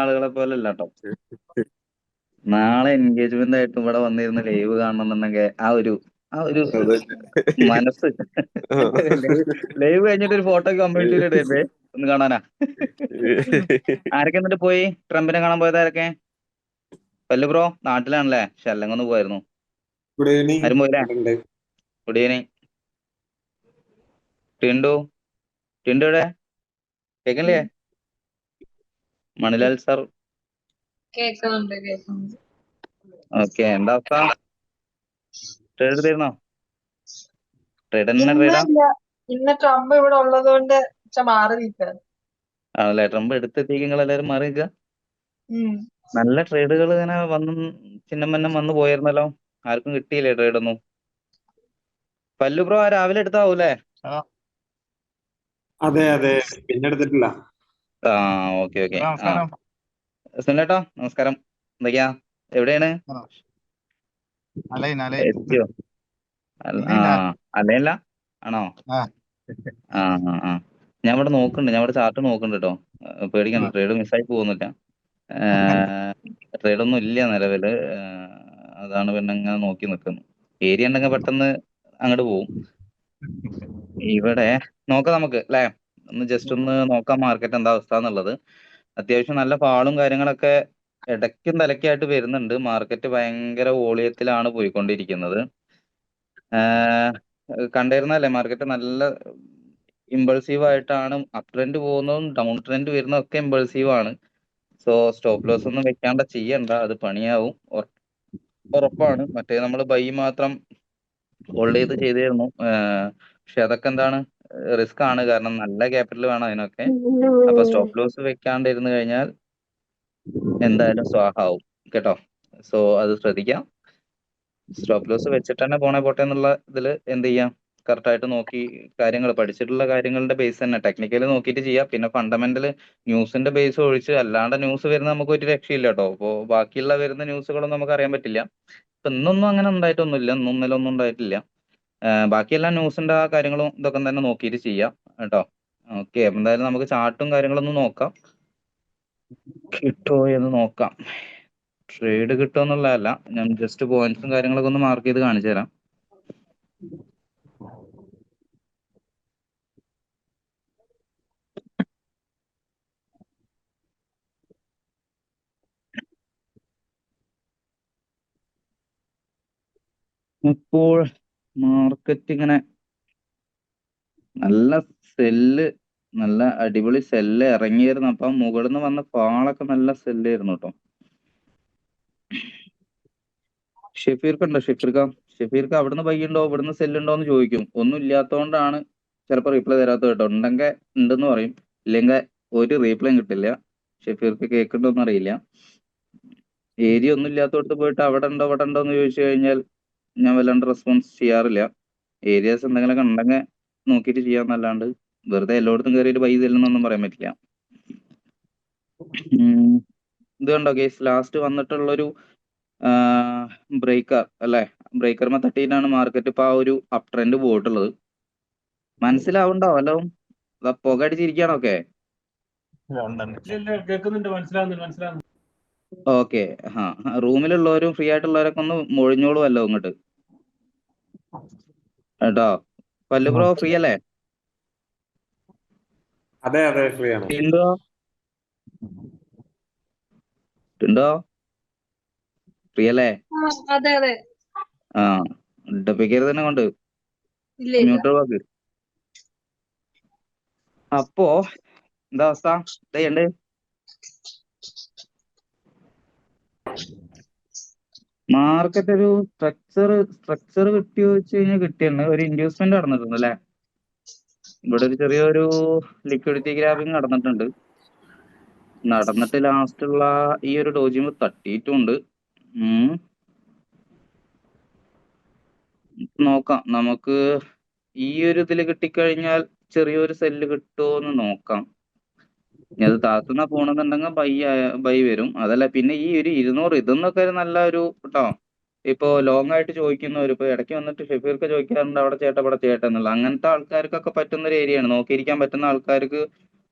ആളുകളെ പോലെ അല്ല കേട്ടോ. നാളെ എൻഗേജ്മെന്റ് ആയിട്ട് ഇവിടെ വന്നിരുന്ന് ലൈവ് കാണണമെന്നുണ്ടെങ്കിൽ ആ ഒരു അതന്നെ. മനസ്സ് ലൈവ് കഴിഞ്ഞിട്ട് ഒരു ഫോട്ടോ കമ്മ്യൂണിറ്റിയിൽ ഇടേ ഒന്ന് കാണാനാ. ആരൊക്കെ എന്നിട്ട് പോയി ട്രംപിനെ കാണാൻ പോയത് ആരൊക്കെ? പല്ലു ബ്രോ നാട്ടിലാണല്ലേ? പക്ഷെ അല്ലെങ്കിൽ ഒന്ന് പോയിരുന്നു. Good evening. ആരും പോയില്ലേ? ഉണ്ട്. Good evening. ടിൻഡു ടിൻഡുടെ കേൾക്കണില്ലേ? മണിലാൽ സാർ കേൾക്കുന്നുണ്ട്. ഓക്കെ. എന്താ അവസ്ഥ? ട്രേഡ് എടുത്തിരുന്നോ? ട്രേഡ് തന്നെ ട്രേഡാ ഇന്ന് ട്രംപ് ഇവിടെ ഉള്ളത് കൊണ്ട് മാറി നിൽക്കാണ്. ആണല്ലേ? ട്രംപ് എടുത്തെത്തിക്ക് നിങ്ങൾ എല്ലാവരും മാറി നിൽക്കുക. നല്ല ട്രേഡുകൾ ഇങ്ങനെ ചിഹ്നം വന്നു പോയിരുന്നല്ലോ. ആർക്കും കിട്ടിയില്ലേ ട്രേഡ് ഒന്നും? പല്ലു ബ്രോ രാവിലെ എടുത്താവൂലേ? അതെ പിന്നെ എടുത്തിട്ടില്ല. ആ ഓക്കെ. സുനിലേട്ടാ നമസ്കാരം. എന്തൊക്കെയാ? എവിടെയാണ്? എത്തിയോ? അല്ലല്ല ആണോ? ആ ഞാൻ ഇവിടെ നോക്കുന്നുണ്ട്. ഞാൻ ഇവിടെ ചാർട്ട് നോക്കുന്നുണ്ട് കേട്ടോ. പേടിക്കണ്ട, ട്രേഡ് മിസ്സായി പോകുന്നില്ല. ട്രേഡ് ഒന്നും ഇല്ല നിലവില്. അതാണ് പിന്നെ ഇങ്ങനെ നോക്കി നിൽക്കുന്നത്. ഏരിയ ഉണ്ടെങ്കിൽ പെട്ടെന്ന് അങ്ങോട്ട് പോകും. ഇവിടെ നോക്കാം നമുക്ക് അല്ലേ? ഒന്ന് ജസ്റ്റ് ഒന്ന് നോക്കാം മാർക്കറ്റ് എന്താ അവസ്ഥ എന്നുള്ളത്. അത്യാവശ്യം നല്ല ഫാളും കാര്യങ്ങളൊക്കെ ഇടയ്ക്കും തലയ്ക്കായിട്ട് വരുന്നുണ്ട്. മാർക്കറ്റ് ഭയങ്കര വോളിയത്തിലാണ് പോയിക്കൊണ്ടിരിക്കുന്നത്. കണ്ടിരുന്നല്ലേ മാർക്കറ്റ് നല്ല ഇമ്പൾസീവ് ആയിട്ടാണ് അപ് ട്രെൻഡ് പോകുന്നതും ഡൗൺ ട്രെൻഡ് വരുന്നതും ഒക്കെ ഇമ്പൾസീവ് ആണ്. സോ സ്റ്റോപ്പ് ലോസ് ഒന്നും വെക്കാണ്ട ചെയ്യണ്ട, അത് പണിയാവും ഉറപ്പാണ്. മറ്റേ നമ്മൾ ബൈ മാത്രം ഹോൾഡ് ചെയ്തിരുന്നു. പക്ഷെ അതൊക്കെ എന്താണ് റിസ്ക് ആണ്, കാരണം നല്ല ക്യാപിറ്റൽ വേണം അതിനൊക്കെ. അപ്പൊ സ്റ്റോപ്പ് ലോസ് വെക്കാണ്ട് ഇരുന്ന് കഴിഞ്ഞാൽ എന്തായാലും സ്വാഹാവും കേട്ടോ. സോ അത് ശ്രദ്ധിക്കാം. സ്റ്റോപ്പ് ലോസ് വെച്ചിട്ട് തന്നെ പോട്ടെ എന്നുള്ള ഇതിൽ എന്ത് ചെയ്യാം, കറക്റ്റ് ആയിട്ട് നോക്കി കാര്യങ്ങൾ പഠിച്ചിട്ടുള്ള കാര്യങ്ങളുടെ ബേസ് തന്നെ ടെക്നിക്കലി നോക്കിയിട്ട് ചെയ്യാം. പിന്നെ ഫണ്ടമെന്റൽ ന്യൂസിന്റെ ബേസ് ഒഴിച്ച് അല്ലാണ്ട് ന്യൂസ് വരുന്ന നമുക്ക് ഒരു രക്ഷയില്ല കേട്ടോ. അപ്പോൾ ബാക്കിയുള്ള വരുന്ന ന്യൂസുകളൊന്നും നമുക്ക് അറിയാൻ പറ്റില്ല. ഇപ്പൊ ഇന്നൊന്നും അങ്ങനെ ഉണ്ടായിട്ടൊന്നുമില്ല, ഇന്നലെ ഒന്നും ഉണ്ടായിട്ടില്ല. ബാക്കിയെല്ലാം ന്യൂസിന്റെ ആ കാര്യങ്ങളും ഇതൊക്കെ തന്നെ നോക്കിയിട്ട് ചെയ്യാം കേട്ടോ. ഓക്കെ, എന്തായാലും നമുക്ക് ചാർട്ടും കാര്യങ്ങളൊന്നും നോക്കാം. കിട്ടുമോ എന്ന് നോക്കാം. ട്രേഡ് കിട്ടുമോ എന്നുള്ളതല്ല, ഞാൻ ജസ്റ്റ് പോയിന്റ്സും കാര്യങ്ങളൊക്കെ ഒന്ന് മാർക്ക് ചെയ്ത് കാണിച്ചു തരാം. ഇപ്പോൾ മാർക്കറ്റ് ഇങ്ങനെ നല്ല നല്ല അടിപൊളി സെല്ല് ഇറങ്ങിയിരുന്നു. അപ്പം മുകളിൽ നിന്ന് വന്ന ഫാളൊക്കെ നല്ല സെല്ലായിരുന്നു കേട്ടോ. ഷെഫീർക്ക് അവിടുന്ന് ബൈ ഉണ്ടോ ഇവിടുന്ന് സെല്ലുണ്ടോ എന്ന് ചോദിക്കും. ഒന്നും ഇല്ലാത്തതുകൊണ്ടാണ് ചിലപ്പോൾ റീപ്ലൈ തരാത്തത് കേട്ടോ. ഉണ്ടെങ്കിൽ ഉണ്ടെന്ന് പറയും, ഇല്ലെങ്കിൽ ഒരു റീപ്ലൈയും കിട്ടില്ല. ഷെഫീർക്ക് കേൾക്കുന്നുണ്ടോന്ന് അറിയില്ല. ഏരിയ ഒന്നും ഇല്ലാത്തടത്ത് പോയിട്ട് അവിടെ ഉണ്ടോ എന്ന് ചോദിച്ചു കഴിഞ്ഞാൽ ഞാൻ വല്ലാണ്ട് റെസ്പോൺസ് ചെയ്യാറില്ല. ഏരിയാസ് എന്തെങ്കിലുമൊക്കെ ഉണ്ടെങ്കിൽ നോക്കിയിട്ട് ചെയ്യാന്നല്ലാണ്ട് വെറുതെ എല്ലായിടത്തും കയറിയിട്ട് പൈസ ഇല്ലെന്നൊന്നും പറയാൻ പറ്റില്ല. ഇത് കണ്ടോ കേസ്, ലാസ്റ്റ് വന്നിട്ടുള്ളൊരു ബ്രേക്കർ അല്ലേ? ബ്രേക്കർമ തട്ടിയിട്ടാണ് മാർക്കറ്റ് ഇപ്പൊ ആ ഒരു അപ് ട്രെൻഡ് പോയിട്ടുള്ളത്. മനസ്സിലാവുണ്ടോ വല്ലതും? പുക അടിച്ചിരിക്കുകയാണൊക്കെ. ഓക്കെ. റൂമിലുള്ളവരും ഫ്രീ ആയിട്ടുള്ളവരൊക്കെ ഒന്ന് മൊഴിഞ്ഞോളുമല്ലോ ഇങ്ങോട്ട് കേട്ടോ. പല്ലു ബ്രോ ഫ്രീ അല്ലേ? അതെ ഫ്രീ ആണ്. ടിൻഡോ ഫ്രീ അല്ലേ? അതെ ഡപ്പിക്കരുത് തന്നെ കൊണ്ട് മ്യൂട്ട് വാക്ക്. അപ്പോ എന്താ അവസ്ഥ? ഇതുണ്ട് മാർക്കറ്റ് ഒരു സ്ട്രക്ചർ കിട്ടിയോ വെച്ച് കഴിഞ്ഞാൽ കിട്ടിയാണ്. ഒരു ഇൻഡ്യൂസ്മെന്റ് നടന്നിട്ടുണ്ട് അല്ലെ? ഇവിടെ ഒരു ചെറിയൊരു ലിക്വിഡിറ്റി ഗ്രാബിങ് നടന്നിട്ട് ലാസ്റ്റുള്ള ഈ ഒരു ഡോജിമ് തട്ടിയിട്ടുണ്ട്. നോക്കാം നമുക്ക്. ഈ ഒരു ഇതിൽ കിട്ടിക്കഴിഞ്ഞാൽ ചെറിയൊരു സെല്ല് കിട്ടുമോന്ന് നോക്കാം. ഇനി അത് താത്തുന്ന പോണെന്നുണ്ടെങ്കിൽ ബൈ വരും. അതല്ല പിന്നെ ഈ ഒരു 200 ഇതെന്നൊക്കെ ഒരു നല്ല ഒരു കേട്ടോ. ഇപ്പോ ലോങ് ആയിട്ട് ചോദിക്കുന്നവർ ഇപ്പൊ ഇടയ്ക്ക് വന്നിട്ട് ഷെഫീർക്ക് ചോദിക്കാറുണ്ട് അവിടെ ചേട്ട എന്നുള്ള അങ്ങനത്തെ ആൾക്കാർക്കൊക്കെ പറ്റുന്ന ഒരു ഏരിയയാണ്. നോക്കിയിരിക്കാൻ പറ്റുന്ന ആൾക്കാർക്ക്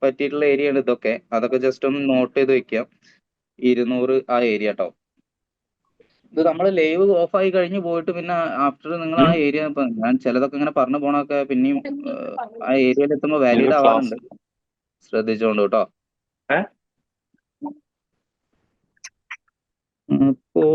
പറ്റിയിട്ടുള്ള ഏരിയ ആണ് ഇതൊക്കെ. അതൊക്കെ ജസ്റ്റ് ഒന്ന് നോട്ട് ചെയ്ത് വെക്കാം. 200 ആ ഏരിയ കേട്ടോ. ഇത് നമ്മൾ ലൈവ് ഓഫ് ആയി കഴിഞ്ഞ് പോയിട്ട് പിന്നെ ആഫ്റ്റർ നിങ്ങൾ ആ ഏരിയ ഞാൻ ചിലതൊക്കെ ഇങ്ങനെ പറഞ്ഞു പോണൊക്കെ പിന്നെയും ആ ഏരിയയിൽ എത്തുമ്പോൾ വാലിഡ് ആവാറുണ്ട്. ശ്രദ്ധിച്ചോണ്ട് കേട്ടോ. അപ്പോൾ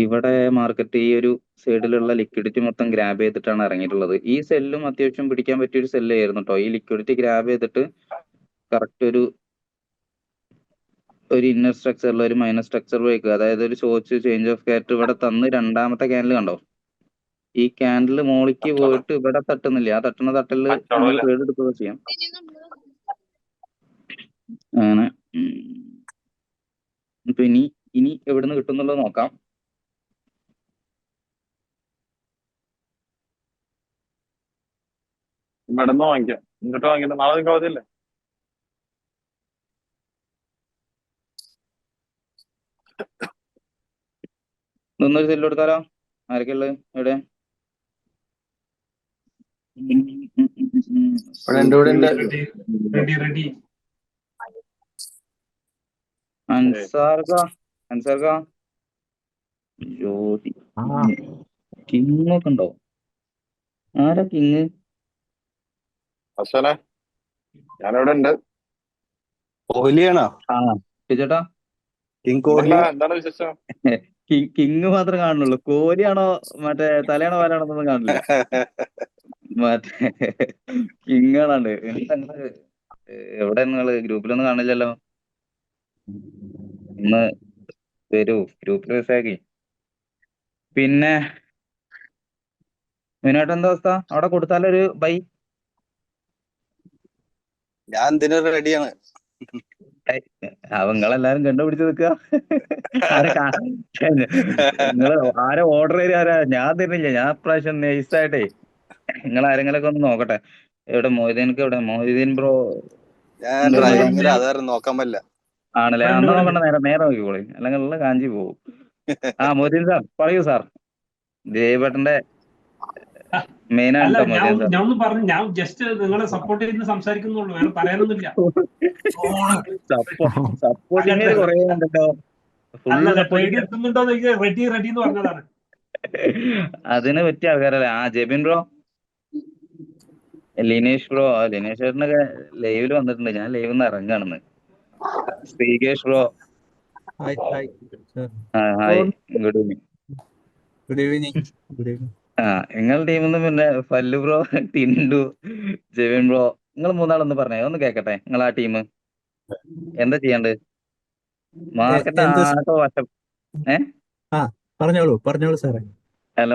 ഇവിടെ മാർക്കറ്റ് ഈ ഒരു സൈഡിലുള്ള ലിക്വിഡിറ്റി മൊത്തം ഗ്രാബ് ചെയ്തിട്ടാണ് ഇറങ്ങിയിട്ടുള്ളത്. ഈ സെല്ലും അത്യാവശ്യം പിടിക്കാൻ പറ്റിയ ഒരു സെല്ലായിരുന്നു കേട്ടോ. ഈ ലിക്വിഡിറ്റി ഗ്രാബ് ചെയ്തിട്ട് കറക്റ്റ് ഒരു ഇന്നർ സ്ട്രക്ചറിൽ ഒരു മൈനസ് സ്ട്രക്ചർ വയ്ക്കുക. അതായത് ഒരു സോച്ച് ചേഞ്ച് ഓഫ് ക്യാരക്ടർ ഇവിടെ തന്ന് രണ്ടാമത്തെ ക്യാൻഡിൽ കണ്ടോ, ഈ ക്യാൻഡിൽ മോളിക്ക് പോയിട്ട് ഇവിടെ തട്ടുന്നില്ല. ആ തട്ടുന്ന തട്ടലിൽ നമ്മൾ ട്രേഡ് എടുക്കുക ചെയ്യാം. അങ്ങനെ ഇപ്പൊ ഇനി എവിടുന്ന് കിട്ടുന്നുള്ളത് നോക്കാം. ഇവിടെ നിന്ന് വാങ്ങിക്കാം. ഇങ്ങോട്ട് വാങ്ങിയിട്ട് നാളെ നിങ്ങൾക്ക് അവധിയല്ലേ? ഇതൊന്നൊരു സെല്ല് കൊടുത്താലോ? ആരൊക്കെ ഉള്ളത് എവിടെ? അൻസാർക്ക ജ്യോതി കിങ്ങൊക്കെ ഉണ്ടോ? ആരാ കിങ്? അശ്വനെ ഞാനിവിടെ ഉണ്ട്. കോഹ്ലിയാണോ? ആ ചേട്ടാ, കിങ് കോഹ്ലി. എന്താണ് വിശേഷം? കിങ് മാത്രം കാണുന്നുള്ളൂ. കോഹ്ലിയാണോ മറ്റേ തലയാണോ വാലാണോന്നൊന്നും കാണില്ല. മറ്റേ കിങ് ആണാണ്ട്. എവിടെ നിങ്ങള് ഗ്രൂപ്പിലൊന്നും കാണില്ലല്ലോ. ഒന്ന് വരൂ, ഗ്രൂപ്പിൽ മെസ്സേജ്. പിന്നെ മെയിനായിട്ട് എന്താ അവസ്ഥ അവിടെ? കൊടുത്താലൊരു ബൈ. ഞാൻ എന്തിനു റെഡിയാണ്. അവങ്ങളെല്ലാരും കണ്ടുപിടിച്ച് നിൽക്കുക. നിങ്ങള് ആരെ ഓർഡർ ചെയ്ത് ആരാ? ഞാൻ തരുന്നില്ല. ഞാൻ പ്രാവശ്യം നൈസായിട്ടേ നിങ്ങൾ ആരെങ്കിലൊക്കെ ഒന്ന് നോക്കട്ടെ. എവിടെ മൊയ്തീൻക്ക്? എവിടെ മൊയ്തീൻ ബ്രോ? ഞാൻ ഡ്രൈവിംഗിൽ അതാരും നോക്കാൻ പറ്റില്ല. ആണല്ലേ? അന്ന് നോക്കണ്ട, നേരെ നോക്കിക്കോളി, അല്ലെങ്കിൽ ഉള്ള കാഞ്ചി പോകും. ആ മൊയ്തീൻ സാർ പറയൂ സാർ. ജയഭട്ടന്റെ മെയിൻ ആയിട്ടോ മൊയ്തീൻ സാർ. ഞാൻ ജസ്റ്റ് നിങ്ങളെ സപ്പോർട്ട് ചെയ്ത് സംസാരിക്കുന്നുള്ളൂ, വേറെ പറയാനൊന്നുമില്ല. സപ്പോർട്ടിങ് കുറെ ഉണ്ടല്ലോ. റെഡി എന്ന് പറഞ്ഞതാണ്. അതിന് പറ്റിയ ആൾക്കാരല്ലേ? ആ ജെബിൻ ബ്രോ, ലിനേഷ് ബ്രോ. ലിനേഷ് ചേട്ടനൊക്കെ ലൈവിൽ വന്നിട്ടുണ്ട്. ഞാൻ ലൈവിൽ നിന്ന് ഇറങ്ങാണെന്ന്. Sreekesh bro, hi, good evening. Good evening. ആ നിങ്ങളുടെ ടീമിൽ നിന്ന് പിന്നെ ഫല്ലു ബ്രോ, ടിൻഡു, ജെബിൻ ബ്രോ, നിങ്ങൾ മൂന്നാളൊന്ന് പറഞ്ഞേ, ഒന്ന് കേക്കട്ടെ. നിങ്ങൾ ആ ടീം എന്താ ചെയ്യണ്ട്? മാർക്കറ്റ് ആകെ വശം. പറഞ്ഞോളൂ സാറേ. അല്ല,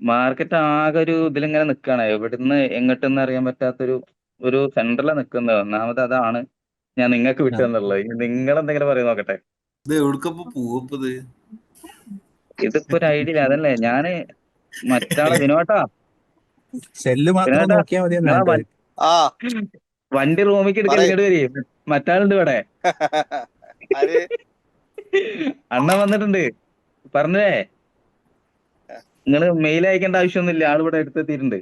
മാർക്കറ്റ് ആകെ ഒരു ഇതിലിങ്ങനെ നിൽക്കുകയാണ്. എവിടുന്ന് എങ്ങോട്ടെന്ന് അറിയാൻ പറ്റാത്തൊരു സെന്ററിലാണ് നിൽക്കുന്നത്. ഒന്നാമത് അതാണ് ഞാൻ നിങ്ങൾക്ക് വിട്ടെന്നുള്ളത്. ഇനി നിങ്ങൾ എന്തെങ്കിലും പറയാൻ നോക്കട്ടെ. ഇതിപ്പോ ഒരു ഐഡിയ ഇല്ല. അതല്ലേ ഞാന് മറ്റാളെ വിനോട്ടാ, വണ്ടി റൂമിക്ക് എടുക്കാൻ ഇങ്ങോട്ട് വരി. മറ്റാളുണ്ട് ഇവിടെ. അണ്ണൻ വന്നിട്ടുണ്ട്. പറഞ്ഞേ, നിങ്ങള് മെയിൽ അയക്കേണ്ട ആവശ്യമൊന്നുമില്ല. ആളിവിടെ എടുത്തെത്തിയിട്ടുണ്ട്.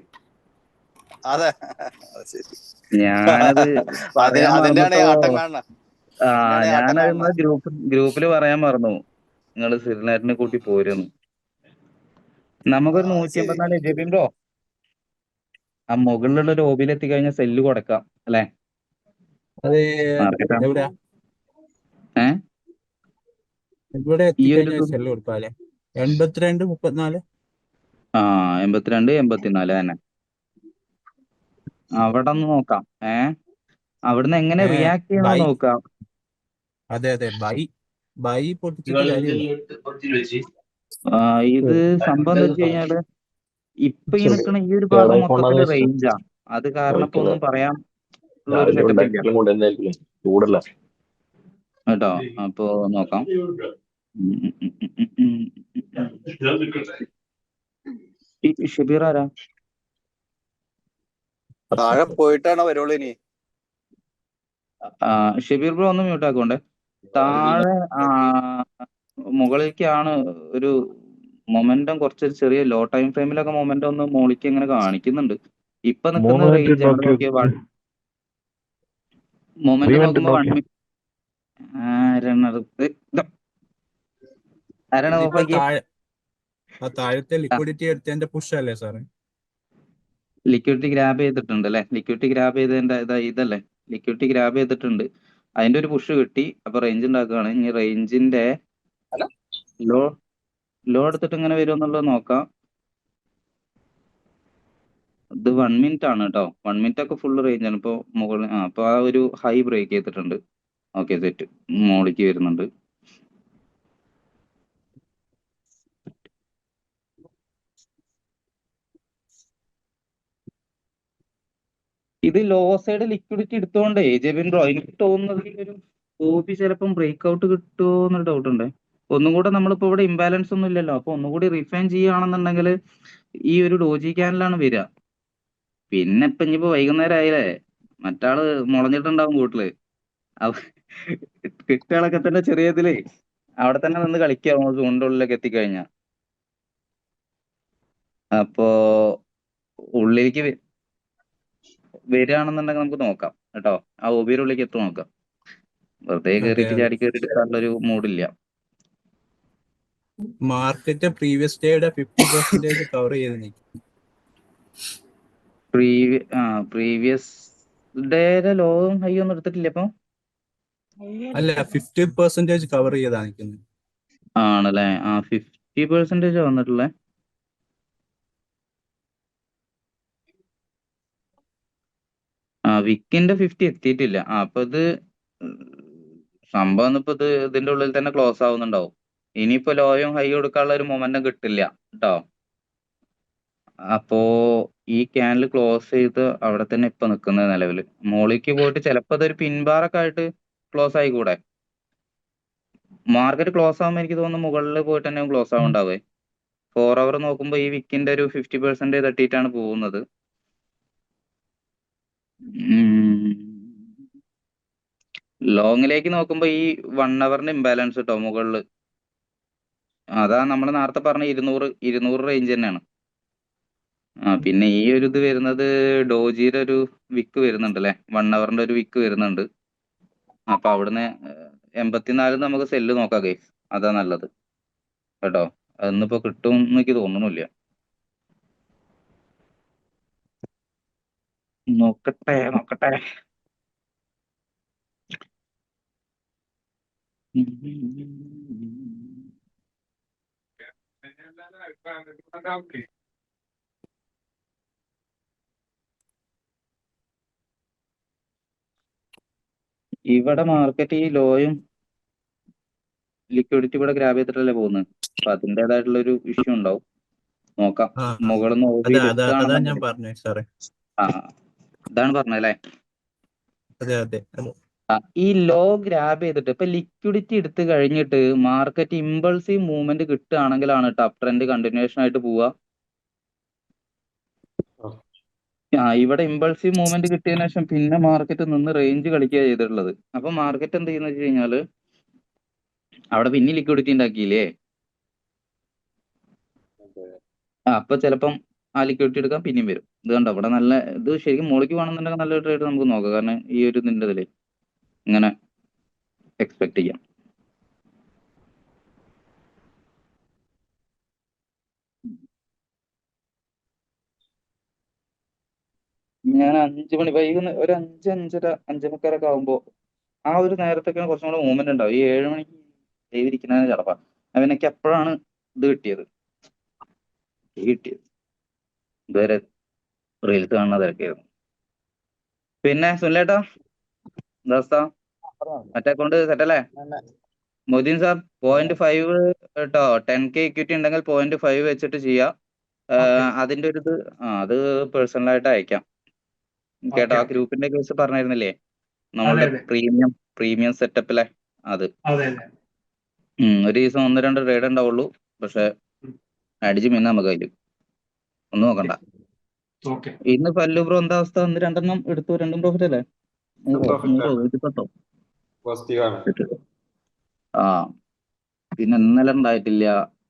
ഞാനത് ഞാനത് ഗ്രൂപ്പില് പറയാൻ മറന്നു. നിങ്ങള് സിറിനാറ്റിനെ കൂട്ടി പോരുന്നു. നമുക്കൊരു 184 ജെബിൻ ബ്രോ, ആ മുകളിലുള്ള ലോബിയിൽ എത്തിക്കഴിഞ്ഞാൽ സെല്ല് കൊടുക്കാം അല്ലെ? ഈ ഒരു 82 34. 82 84 തന്നെ. അവിടെ ഒന്ന് നോക്കാം. അവിടുന്ന് എങ്ങനെ റിയാക്ട് ചെയ്യണോ നോക്കാം. അതെ ബൈ ഇത് സംഭവം എന്താ വെച്ച് കഴിഞ്ഞാല് ഇപ്പൊ ഈ നിൽക്കുന്ന ഈ ഒരു ഭാഗം മൊത്തത്തില് റേഞ്ചാ. അത് കാരണം ഇപ്പൊ ഒന്നും പറയാൻ ഉള്ള ഒരു സെറ്റപ്പ് ഇല്ല കേട്ടോ. അപ്പൊ നോക്കാം. ഷബീർ ആരാ? താഴെ പോയിട്ടാണോ വരുള്ളൂ ഇനി? ഷബീർ ബ്രോ ഒന്ന് മ്യൂട്ട് ആക്കോണ്ടേ. താഴെ മുകളിലേക്കാണ് ഒരു മൊമെന്റം കുറച്ച് ചെറിയ ലോ ടൈം ഫ്രെയിമിലൊക്കെ മൊമെന്റം ഒന്ന് മോളിക്ക് ഇങ്ങനെ കാണിക്കുന്നുണ്ട്. ഇപ്പൊ 3 നിൽക്കുന്ന മിനിറ്റ് റേഞ്ച് നമ്മൾ നോക്കി നോക്കിയ 3 മൊമെന്റം മിനിറ്റ് നോക്കുമ്പോ നോക്കി ആരാണ് ഇതിപ്പോ ഓഫാക്കിയ താഴത്തെ ലിക്വിഡിറ്റി എടുത്തതിന്റെ പുഷ് അല്ലേ സാറേ? ലിക്വിഡിറ്റി ഗ്രാബ് ചെയ്തിട്ടുണ്ട് അല്ലെ? ലിക്വിഡിറ്റി ഗ്രാബ് ചെയ്തതിന്റെ ഇതല്ലേ? ലിക്വിഡിറ്റി ഗ്രാബ് ചെയ്തിട്ടുണ്ട്, അതിന്റെ ഒരു പുഷ് കിട്ടി. അപ്പൊ റേഞ്ച് ഉണ്ടാക്കുകയാണ്. ഇനി റേഞ്ചിന്റെ ലോ ലോ എടുത്തിട്ട് ഇങ്ങനെ വരുമെന്നുള്ളത് നോക്കാം. ഇത് 1 മിനിറ്റ് ആണ് കേട്ടോ. 1 മിനിറ്റ് ഒക്കെ ഫുൾ റേഞ്ച് ആണ്. ഇപ്പൊ മുകളിൽ അപ്പൊ ആ ഒരു ഹൈ ബ്രേക്ക് ചെയ്തിട്ടുണ്ട്. ഓക്കെ, സെറ്റ് മോളിക്ക് വരുന്നുണ്ട്. ഇത് ലോ സൈഡ് ലിക്വിഡിറ്റി എടുത്തോണ്ടേ ജെബിൻ ബ്രോ, എനിക്ക് തോന്നുന്നത് ഈ ഒരു കോപ്പി ചിലപ്പം ബ്രേക്ക് ഔട്ട് കിട്ടുമോ എന്നൊരു ഡൗട്ട് ഉണ്ട്. ഒന്നും കൂടെ നമ്മളിപ്പോ ഇവിടെ ഇംബാലൻസ് ഒന്നും ഇല്ലല്ലോ, അപ്പൊ ഒന്നും കൂടി റിഫൈൻ ചെയ്യുകയാണെന്നുണ്ടെങ്കിൽ ഈ ഒരു ഡോജി ക്യാനിലാണ് വരിക. പിന്നെ ഇപ്പൊ ഇനിയിപ്പോ വൈകുന്നേരം ആയില്ലേ, മറ്റാള് മുളഞ്ഞിട്ടുണ്ടാവും കൂട്ടില്. കിട്ടുകളൊക്കെ തന്നെ ചെറിയ ഇതിലേ അവിടെ തന്നെ നിന്ന് കളിക്കുക സൂണിന്റെ ഉള്ളിലൊക്കെ എത്തിക്കഴിഞ്ഞ. അപ്പോ ഉള്ളിലേക്ക് വരികയാണെന്നുണ്ടെങ്കിൽ നമുക്ക് നോക്കാം കേട്ടോ. ആ ഒബിയുടെ ഉള്ളിലേക്ക് എത്തും നോക്കാം. വെറുതെ അതെ കയറിയിട്ട് അതെ. ചാടി കയറിയിട്ട് എടുക്കാനുള്ളൊരു മൂഡില്ല. മാർക്കറ്റ് പ്രീവിയസ് ഡേയുടെ 50% കവർ ചെയ്ത് നിൽക്കും. പ്രീവിയസ് ഡേയുടെ ലോവും ഹൈ ഒന്നും എടുത്തിട്ടില്ല ഇപ്പൊ. അല്ല, 50% കവർ ചെയ്താ നിൽക്കുന്നത്. ആണല്ലേ? 50% വന്നിട്ടുള്ളേ. വിക്കിന്റെ 50 എത്തിയിട്ടില്ല. അപ്പൊ ഇത് സംഭവം ഇപ്പൊ ഇതിന്റെ ഉള്ളിൽ തന്നെ ക്ലോസ് ആവുന്നുണ്ടാവും. ഇനിയിപ്പോ ലോയും ഹൈ കൊടുക്കാനുള്ള ഒരു മൊമെന്റം കിട്ടില്ല കേട്ടോ. അപ്പോ ഈ ക്യാനിൽ ക്ലോസ് ചെയ്ത് അവിടെ തന്നെ ഇപ്പൊ നിൽക്കുന്നത് നിലവിൽ. മോളിക്ക് പോയിട്ട് ചിലപ്പോ അതൊരു പിൻബാറൊക്കെ ആയിട്ട് ക്ലോസ് ആയിക്കൂടെ? മാർക്കറ്റ് ക്ലോസ് ആകുമ്പോൾ എനിക്ക് തോന്നുന്നു മുകളിൽ പോയിട്ട് തന്നെ ക്ലോസ് ആവുണ്ടാവേ. 4 അവർ നോക്കുമ്പോൾ ഈ വിക്കിന്റെ ഒരു 50% തട്ടിയിട്ടാണ് പോകുന്നത്. ലോങ്ങിലേക്ക് നോക്കുമ്പോ ഈ 1 അവറിന് ഇംബാലൻസ് കേട്ടോ മുകളിൽ. അതാ നമ്മൾ നേരത്തെ പറഞ്ഞ 200 റേഞ്ച് തന്നെയാണ്. പിന്നെ ഈ ഒരു ഇത് വരുന്നത് ഡോജിയുടെ ഒരു വിക്ക് വരുന്നുണ്ട് അല്ലെ? 1 അവറിന്റെ ഒരു വിക്ക് വരുന്നുണ്ട്. അപ്പൊ അവിടുന്ന് 84 നമുക്ക് സെല്ല് നോക്കാം ഗൈസ്, അതാ നല്ലത് കേട്ടോ. അതൊന്നിപ്പോ കിട്ടും എന്ന് എനിക്ക് തോന്നുന്നില്ല. നോക്കട്ടെ. ഇവിടെ മാർക്കറ്റ് ഈ ലോയും ലിക്വിഡിറ്റി ഇവിടെ ഗ്രാബ് ചെയ്തിട്ടല്ലേ പോകുന്നത്. അപ്പൊ അതിൻ്റെതായിട്ടുള്ള ഒരു ഇഷ്യൂ ഉണ്ടാവും. നോക്കാം. മുകളിൽ നിന്ന് അതാ ഞാൻ പറഞ്ഞത് സാറേ. ഇതാണ് പറഞ്ഞല്ലേ? അതെ അതെ. ഈ ലോ ഗ്രാബ് ചെയ്തിട്ട് ഇപ്പൊ ലിക്വിഡിറ്റി എടുത്ത് കഴിഞ്ഞിട്ട് മാർക്കറ്റ് ഇമ്പൾസീവ് മൂവ്മെന്റ് കിട്ടുകയാണെങ്കിലാണ് അപ് ട്രെൻഡ് കണ്ടിന്യൂഷൻ ആയിട്ട് പോവുക. ഇവിടെ ഇമ്പൾസീവ് മൂവ്മെന്റ് കിട്ടിയതിനു ശേഷം പിന്നെ മാർക്കറ്റ് നിന്ന് റേഞ്ച് കളിക്കുക ചെയ്തിട്ടുള്ളത്. അപ്പൊ മാർക്കറ്റ് എന്ത് ചെയ്യുന്ന വെച്ച് കഴിഞ്ഞാല് അവിടെ പിന്നെ ലിക്വിഡിറ്റി ഉണ്ടാക്കിയില്ലേ, അപ്പൊ ചിലപ്പം ആ ലിക്വിഡിറ്റി എടുക്കാൻ പിന്നെയും വരും. ഇത് കണ്ടോ, ഇവിടെ നല്ല ഇത് ശരിക്കും മോളിക്ക് വേണമെന്നുണ്ടെങ്കിൽ നല്ലൊരു ട്രേഡ് നമുക്ക് നോക്കാം. കാരണം ഈ ഒരു ഇതിൻ്റെ ഇതില് ഇങ്ങനെ എക്സ്പെക്ട് ചെയ്യാം. ഞാൻ 5 മണി വൈകുന്നേരം ഒരു 5-5:30 5:45 ആകുമ്പോൾ ആ ഒരു നേരത്തൊക്കെയാണ് കുറച്ചും കൂടെ മൂവ്മെന്റ് ഉണ്ടാവും. ഈ 7 മണിക്ക് ലൈവ് ഇരിക്കുന്നതിന് ചിലപ്പോ അവനൊക്കെ എപ്പോഴാണ് ഇത് കിട്ടിയത് ഇതുവരെ റീൽസ് കാണുന്ന തിരക്കായിരുന്നു. പിന്നെ സുനിലേട്ടാ, എന്താ മറ്റേ അക്കൗണ്ട് സെറ്റ് അല്ലേ? മൊയ്തീൻ സാർ 0.5 കേട്ടോ. 10K ഇക്വിറ്റി ഉണ്ടെങ്കിൽ 0.5 വെച്ചിട്ട് ചെയ്യാം. അതിന്റെ ഒരു ഇത് അത് പേഴ്സണലായിട്ട് അയക്കാം കേട്ടോ. ആ ഗ്രൂപ്പിന്റെ കേസ് പറഞ്ഞിരുന്നില്ലേ നമ്മളുടെ പ്രീമിയം സെറ്റപ്പിലെ അത്. ഒരു ദിവസം 1-2 ട്രേഡ് ഉണ്ടാവുള്ളൂ. പക്ഷെ അടിച്ച് പിന്നെ നമുക്ക് അതില് ഒന്നും നോക്കണ്ട. ഇന്ന് പല്ലു ബ്രോ എന്താ അവസ്ഥ? ഇന്ന് 2 എടുത്തു, 2 പ്രോഫിറ്റ് അല്ലേ? 110. പിന്നെ ഇന്നലെ ഉണ്ടായിട്ടില്ല.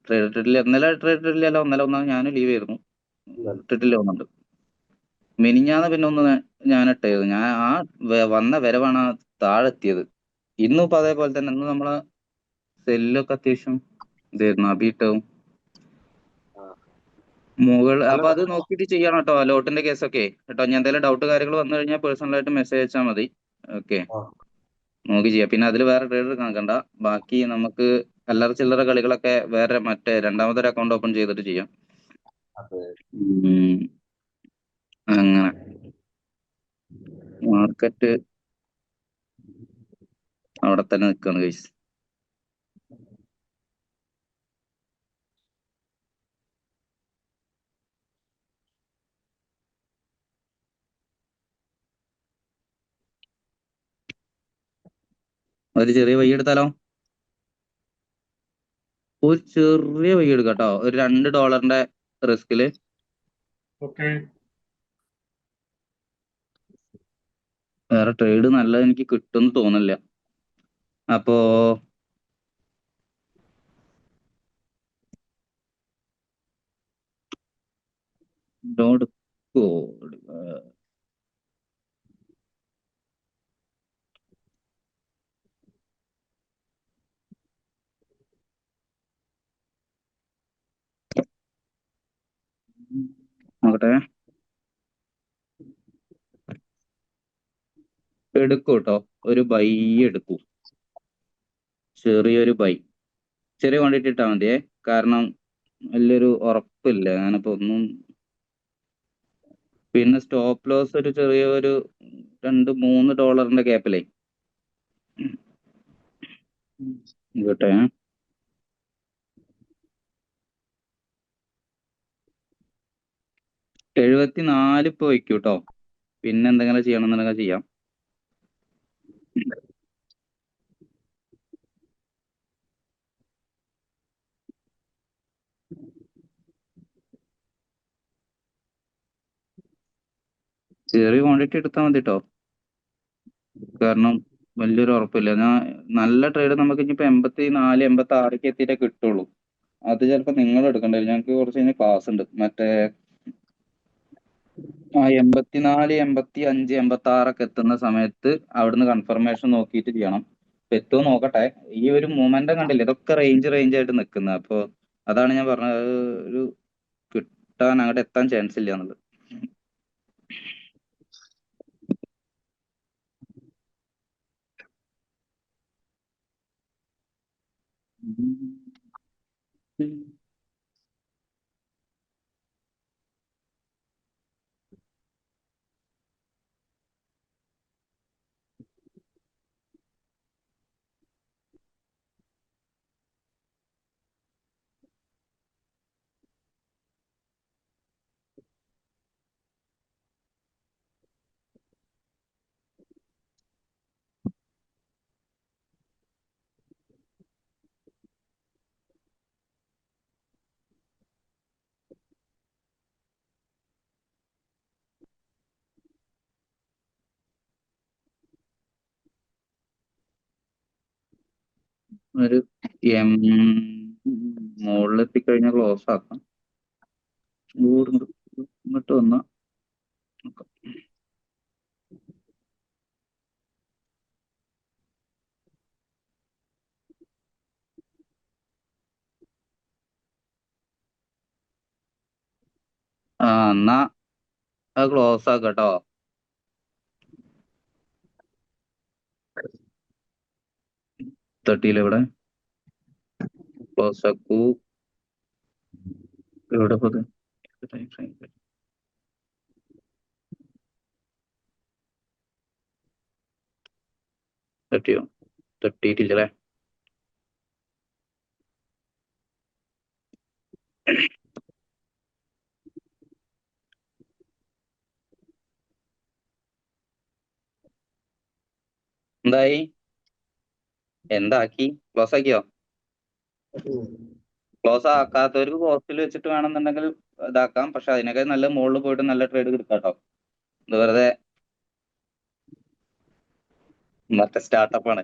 ട്രേഡ് ഇട്ടിട്ടില്ല. ഇന്നലെ ട്രേഡ് ഇട്ടിട്ടില്ലല്ലോ. ഇന്നലെ ഒന്നാമത് ഞാനും ലീവ് ആയിരുന്നു. ഇട്ടിട്ടില്ല ഒന്നുണ്ട്. മിനിഞ്ഞാന്ന് പിന്നെ ഒന്ന് ഞാൻ ഇട്ടായിരുന്നു. ഞാൻ ആ വന്ന വരവാണ് ആ താഴെ എത്തിയത്. ഇന്നും ഇപ്പൊ അതേപോലെ തന്നെ. ഇന്ന് നമ്മളെ സെല്ലൊക്കെ അത്യാവശ്യം ഇതായിരുന്നു. അബിയിട്ടവും മുകൾ. അപ്പൊ അത് നോക്കിയിട്ട് ചെയ്യണം കേട്ടോ, ലോട്ടിന്റെ കേസൊക്കെ കേട്ടോ. ഞാൻ എന്തെങ്കിലും ഡൗട്ട് കാര്യങ്ങൾ വന്നു കഴിഞ്ഞാൽ പേഴ്സണലായിട്ട് മെസ്സേജ് അയച്ചാൽ മതി. ഓക്കെ, നോക്കി ചെയ്യാം. പിന്നെ അതിൽ വേറെ ട്രേഡർ കാണിക്കണ്ട. ബാക്കി നമുക്ക് അല്ലറ ചില്ലറ കളികളൊക്കെ വേറെ മറ്റേ രണ്ടാമതൊരു അക്കൗണ്ട് ഓപ്പൺ ചെയ്തിട്ട് ചെയ്യാം. അങ്ങനെ മാർക്കറ്റ് അവിടെ തന്നെ നിൽക്കുകയാണ് ഗൈസ്. ഒരു ചെറിയ വഴി എടുത്താലോ? ഒരു ചെറിയ വഴി എടുക്കാം കേട്ടോ. ഒരു $2 റിസ്കില്. ഓക്കെ. വേറെ ട്രേഡ് നല്ലത് എനിക്ക് കിട്ടുമെന്ന് തോന്നില്ല. അപ്പോ ഡോട്ട് കോഡ് നോക്കട്ടെ. എടുക്കൂ കേട്ടോ, ഒരു ബൈ എടുക്കൂ. ചെറിയൊരു ബൈ, ചെറിയ ക്വാണ്ടിറ്റി ഇട്ടാൽ മതിയേ. കാരണം വലിയൊരു ഉറപ്പില്ല ഞാനിപ്പോ ഒന്നും. പിന്നെ സ്റ്റോപ്പ് ലോസ് ഒരു ചെറിയ ഒരു $2-3 ഗ്യാപ്പിലേ കേട്ടെ. 74 ഇപ്പൊ വയ്ക്കൂ കേട്ടോ. പിന്നെ എന്തെങ്കിലും ചെയ്യണമെന്നുണ്ടെങ്കിൽ ചെയ്യാം. ചെറിയ ക്വാണ്ടിറ്റി എടുത്താൽ മതി കേട്ടോ. കാരണം വലിയൊരു ഉറപ്പില്ല. ഞാൻ നല്ല ട്രേഡ് നമുക്ക് ഇനിയിപ്പോ 84, 86 എത്തിയിട്ടേ കിട്ടുള്ളൂ. അത് ചിലപ്പോൾ നിങ്ങൾ എടുക്കേണ്ടി വരും. ഞങ്ങൾക്ക് കുറച്ച് കഴിഞ്ഞ് ക്ലാസ് ഉണ്ട്. മറ്റേ 84, 85, 86 എത്തുന്ന സമയത്ത് അവിടുന്ന് കൺഫർമേഷൻ നോക്കിയിട്ട് ചെയ്യണം. എത്തുമോ നോക്കട്ടെ. ഈ ഒരു മൊമെന്റം കണ്ടില്ലേ, ഇതൊക്കെ റേഞ്ച് ആയിട്ട് നിൽക്കുന്നത്. അപ്പോൾ അതാണ് ഞാൻ പറഞ്ഞത്, ഒരു കിട്ടാൻ അങ്ങോട്ട് എത്താൻ ചാൻസ് ഇല്ല എന്നുള്ളത്. ഒരു മുകളിൽ എത്തിക്കഴിഞ്ഞാൽ ക്ലോസ് ആക്കാം. ഇങ്ങോട്ട് വന്ന എന്നാ അത് ക്ലോസ് ആക്കാം കേട്ടോ. തട്ടിയില്ല ഇവിടെ. ക്ലോസ് ആക്കൂ. എവിടെ പോത്? തട്ടിയോ? തട്ടിയിട്ടില്ലല്ലേ. എന്തായി? എന്താക്കി? ക്ലോസ് ആക്കിയോ? ക്ലോസ് ആക്കാത്തവർക്ക് കോസ്റ്റിൽ വെച്ചിട്ട് വേണമെന്നുണ്ടെങ്കിൽ ഇതാക്കാം. പക്ഷെ അതിനൊക്കെ നല്ല മുകളിൽ പോയിട്ട് നല്ല ട്രേഡ് എടുക്കാം കേട്ടോ. ഇത് വെറുതെ മറ്റേ സ്റ്റാർട്ടപ്പ് ആണ്.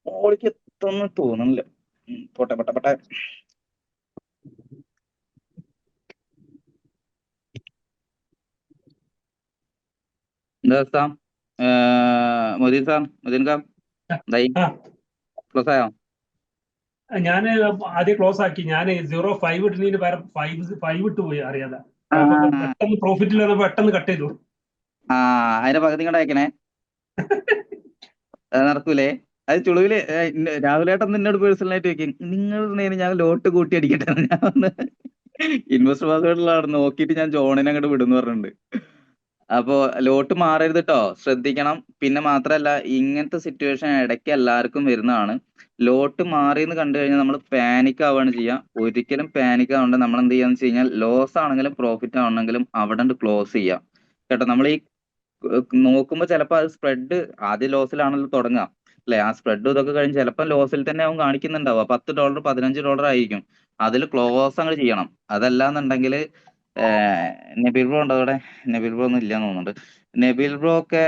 ഓളിക്ക് എത്തൊന്നും തോന്നുന്നില്ല. പോട്ടെ പോട്ടെ പോട്ടെ. എന്താ അവസ്ഥ? മൊയ്തീൻ സാർ, മൊയ്തീൻ ഖാൻ എന്തായി? ആ ക്ലോസ് ആയോ? ഞാൻ ആദ്യം ക്ലോസ് ആക്കി. ഞാൻ 0.5 ഇട്ടുന്നതിന് പകരം 5 ഇട്ട് പോയി അറിയാതെ. ആ അപ്പൊ പെട്ടെന്ന് പ്രോഫിറ്റിൽ വന്നപ്പോ പെട്ടെന്ന് കട്ട് ചെയ്തു. അതിന്റെ പകുതി കൂടെ അയക്കണേ. അത് നടക്കൂലേ? അത് ചുളുവില് രാഹുലേട്ടൻ നിന്നോട് പേഴ്സണലായിട്ട് ചോദിക്കും, നിങ്ങൾ ഞാൻ ലോട്ട് കൂട്ടി അടിക്കട്ടെ. ഞാൻ ഒന്ന് ഇൻവെസ്റ്റർ പാസ്വേഡിലാണ് നോക്കിയിട്ട് ഞാൻ ജോണിനെ അങ്ങോട്ട് വിടുന്നു പറഞ്ഞിട്ടുണ്ട്. അപ്പോ ലോട്ട് മാറരുത് കേട്ടോ, ശ്രദ്ധിക്കണം. പിന്നെ മാത്രല്ല, ഇങ്ങനത്തെ സിറ്റുവേഷൻ ഇടയ്ക്ക് എല്ലാവർക്കും വരുന്നതാണ്. ലോട്ട് മാറി എന്ന് കണ്ടു കഴിഞ്ഞാൽ നമ്മൾ പാനിക് ആവുകയാണ് ചെയ്യുക. ഒരിക്കലും പാനിക് ആവേണ്ട. നമ്മൾ എന്ത് ചെയ്യാന്ന് വെച്ച് കഴിഞ്ഞാൽ ലോസ് ആണെങ്കിലും പ്രോഫിറ്റ് ആണെങ്കിലും അവിടെ ക്ലോസ് ചെയ്യാം കേട്ടോ. നമ്മൾ ഈ നോക്കുമ്പോൾ ചിലപ്പോൾ അത് സ്പ്രെഡ് ആദ്യം ലോസിലാണല്ലോ തുടങ്ങുക അല്ലെ? ആ സ്പ്രെഡ് ഇതൊക്കെ കഴിഞ്ഞ് ചിലപ്പോൾ ലോസിൽ തന്നെ അവൻ കാണിക്കുന്നുണ്ടാവുക. $10 $15 ആയിരിക്കും. അതിൽ ക്ലോസ് അങ്ങോട്ട് ചെയ്യണം. അതല്ലാന്നുണ്ടെങ്കിൽ നബീൽ ബ്രോ ഉണ്ടോ അവിടെ? നബീൽ ബ്രോ ഒന്നും ഇല്ലാന്ന് തോന്നുന്നുണ്ട്. നബീൽ ബ്രോ ഒക്കെ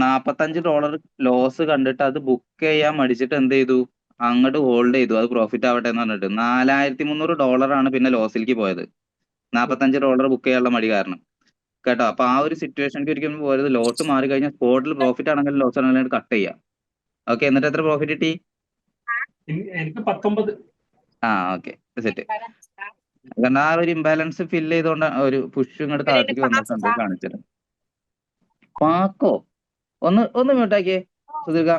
$45 ലോസ് കണ്ടിട്ട് അത് ബുക്ക് ചെയ്യാൻ മടിച്ചിട്ട് എന്ത് ചെയ്തു, അങ്ങോട്ട് ഹോൾഡ് ചെയ്തു. അത് പ്രോഫിറ്റ് ആവട്ടെ എന്ന് പറഞ്ഞിട്ട് $4300 ആണ് പിന്നെ ലോസിലേക്ക് പോയത്. $45 ബുക്ക് ചെയ്യാനുള്ള മടി കാരണം കേട്ടോ. അപ്പൊ ആ ഒരു സിറ്റുവേഷനിലേക്ക് ഒരിക്കലും പോയത്. ലോട്ട് മാറി കഴിഞ്ഞാൽ സ്പോട്ടിൽ പ്രോഫിറ്റ് ആണെങ്കിലും ലോസ് ആണെങ്കിലും കട്ട് ചെയ്യാം. ഓക്കെ, എന്നിട്ട് എത്ര പ്രോഫിറ്റ് കിട്ടി? എനിക്ക് 19. Okay, set. കാരണം ആ ഒരു ഇംബാലൻസ് ഫില്ല് ചെയ്തോണ്ട് ഒരു പുഷ് ഇങ്ങോട്ട് താഴത്തേക്ക് വന്നിട്ടുണ്ട് കാണിച്ചത്. പാക്കോ ഒന്ന് മ്യൂട്ടാക്കിയേ സുധീർക്ക.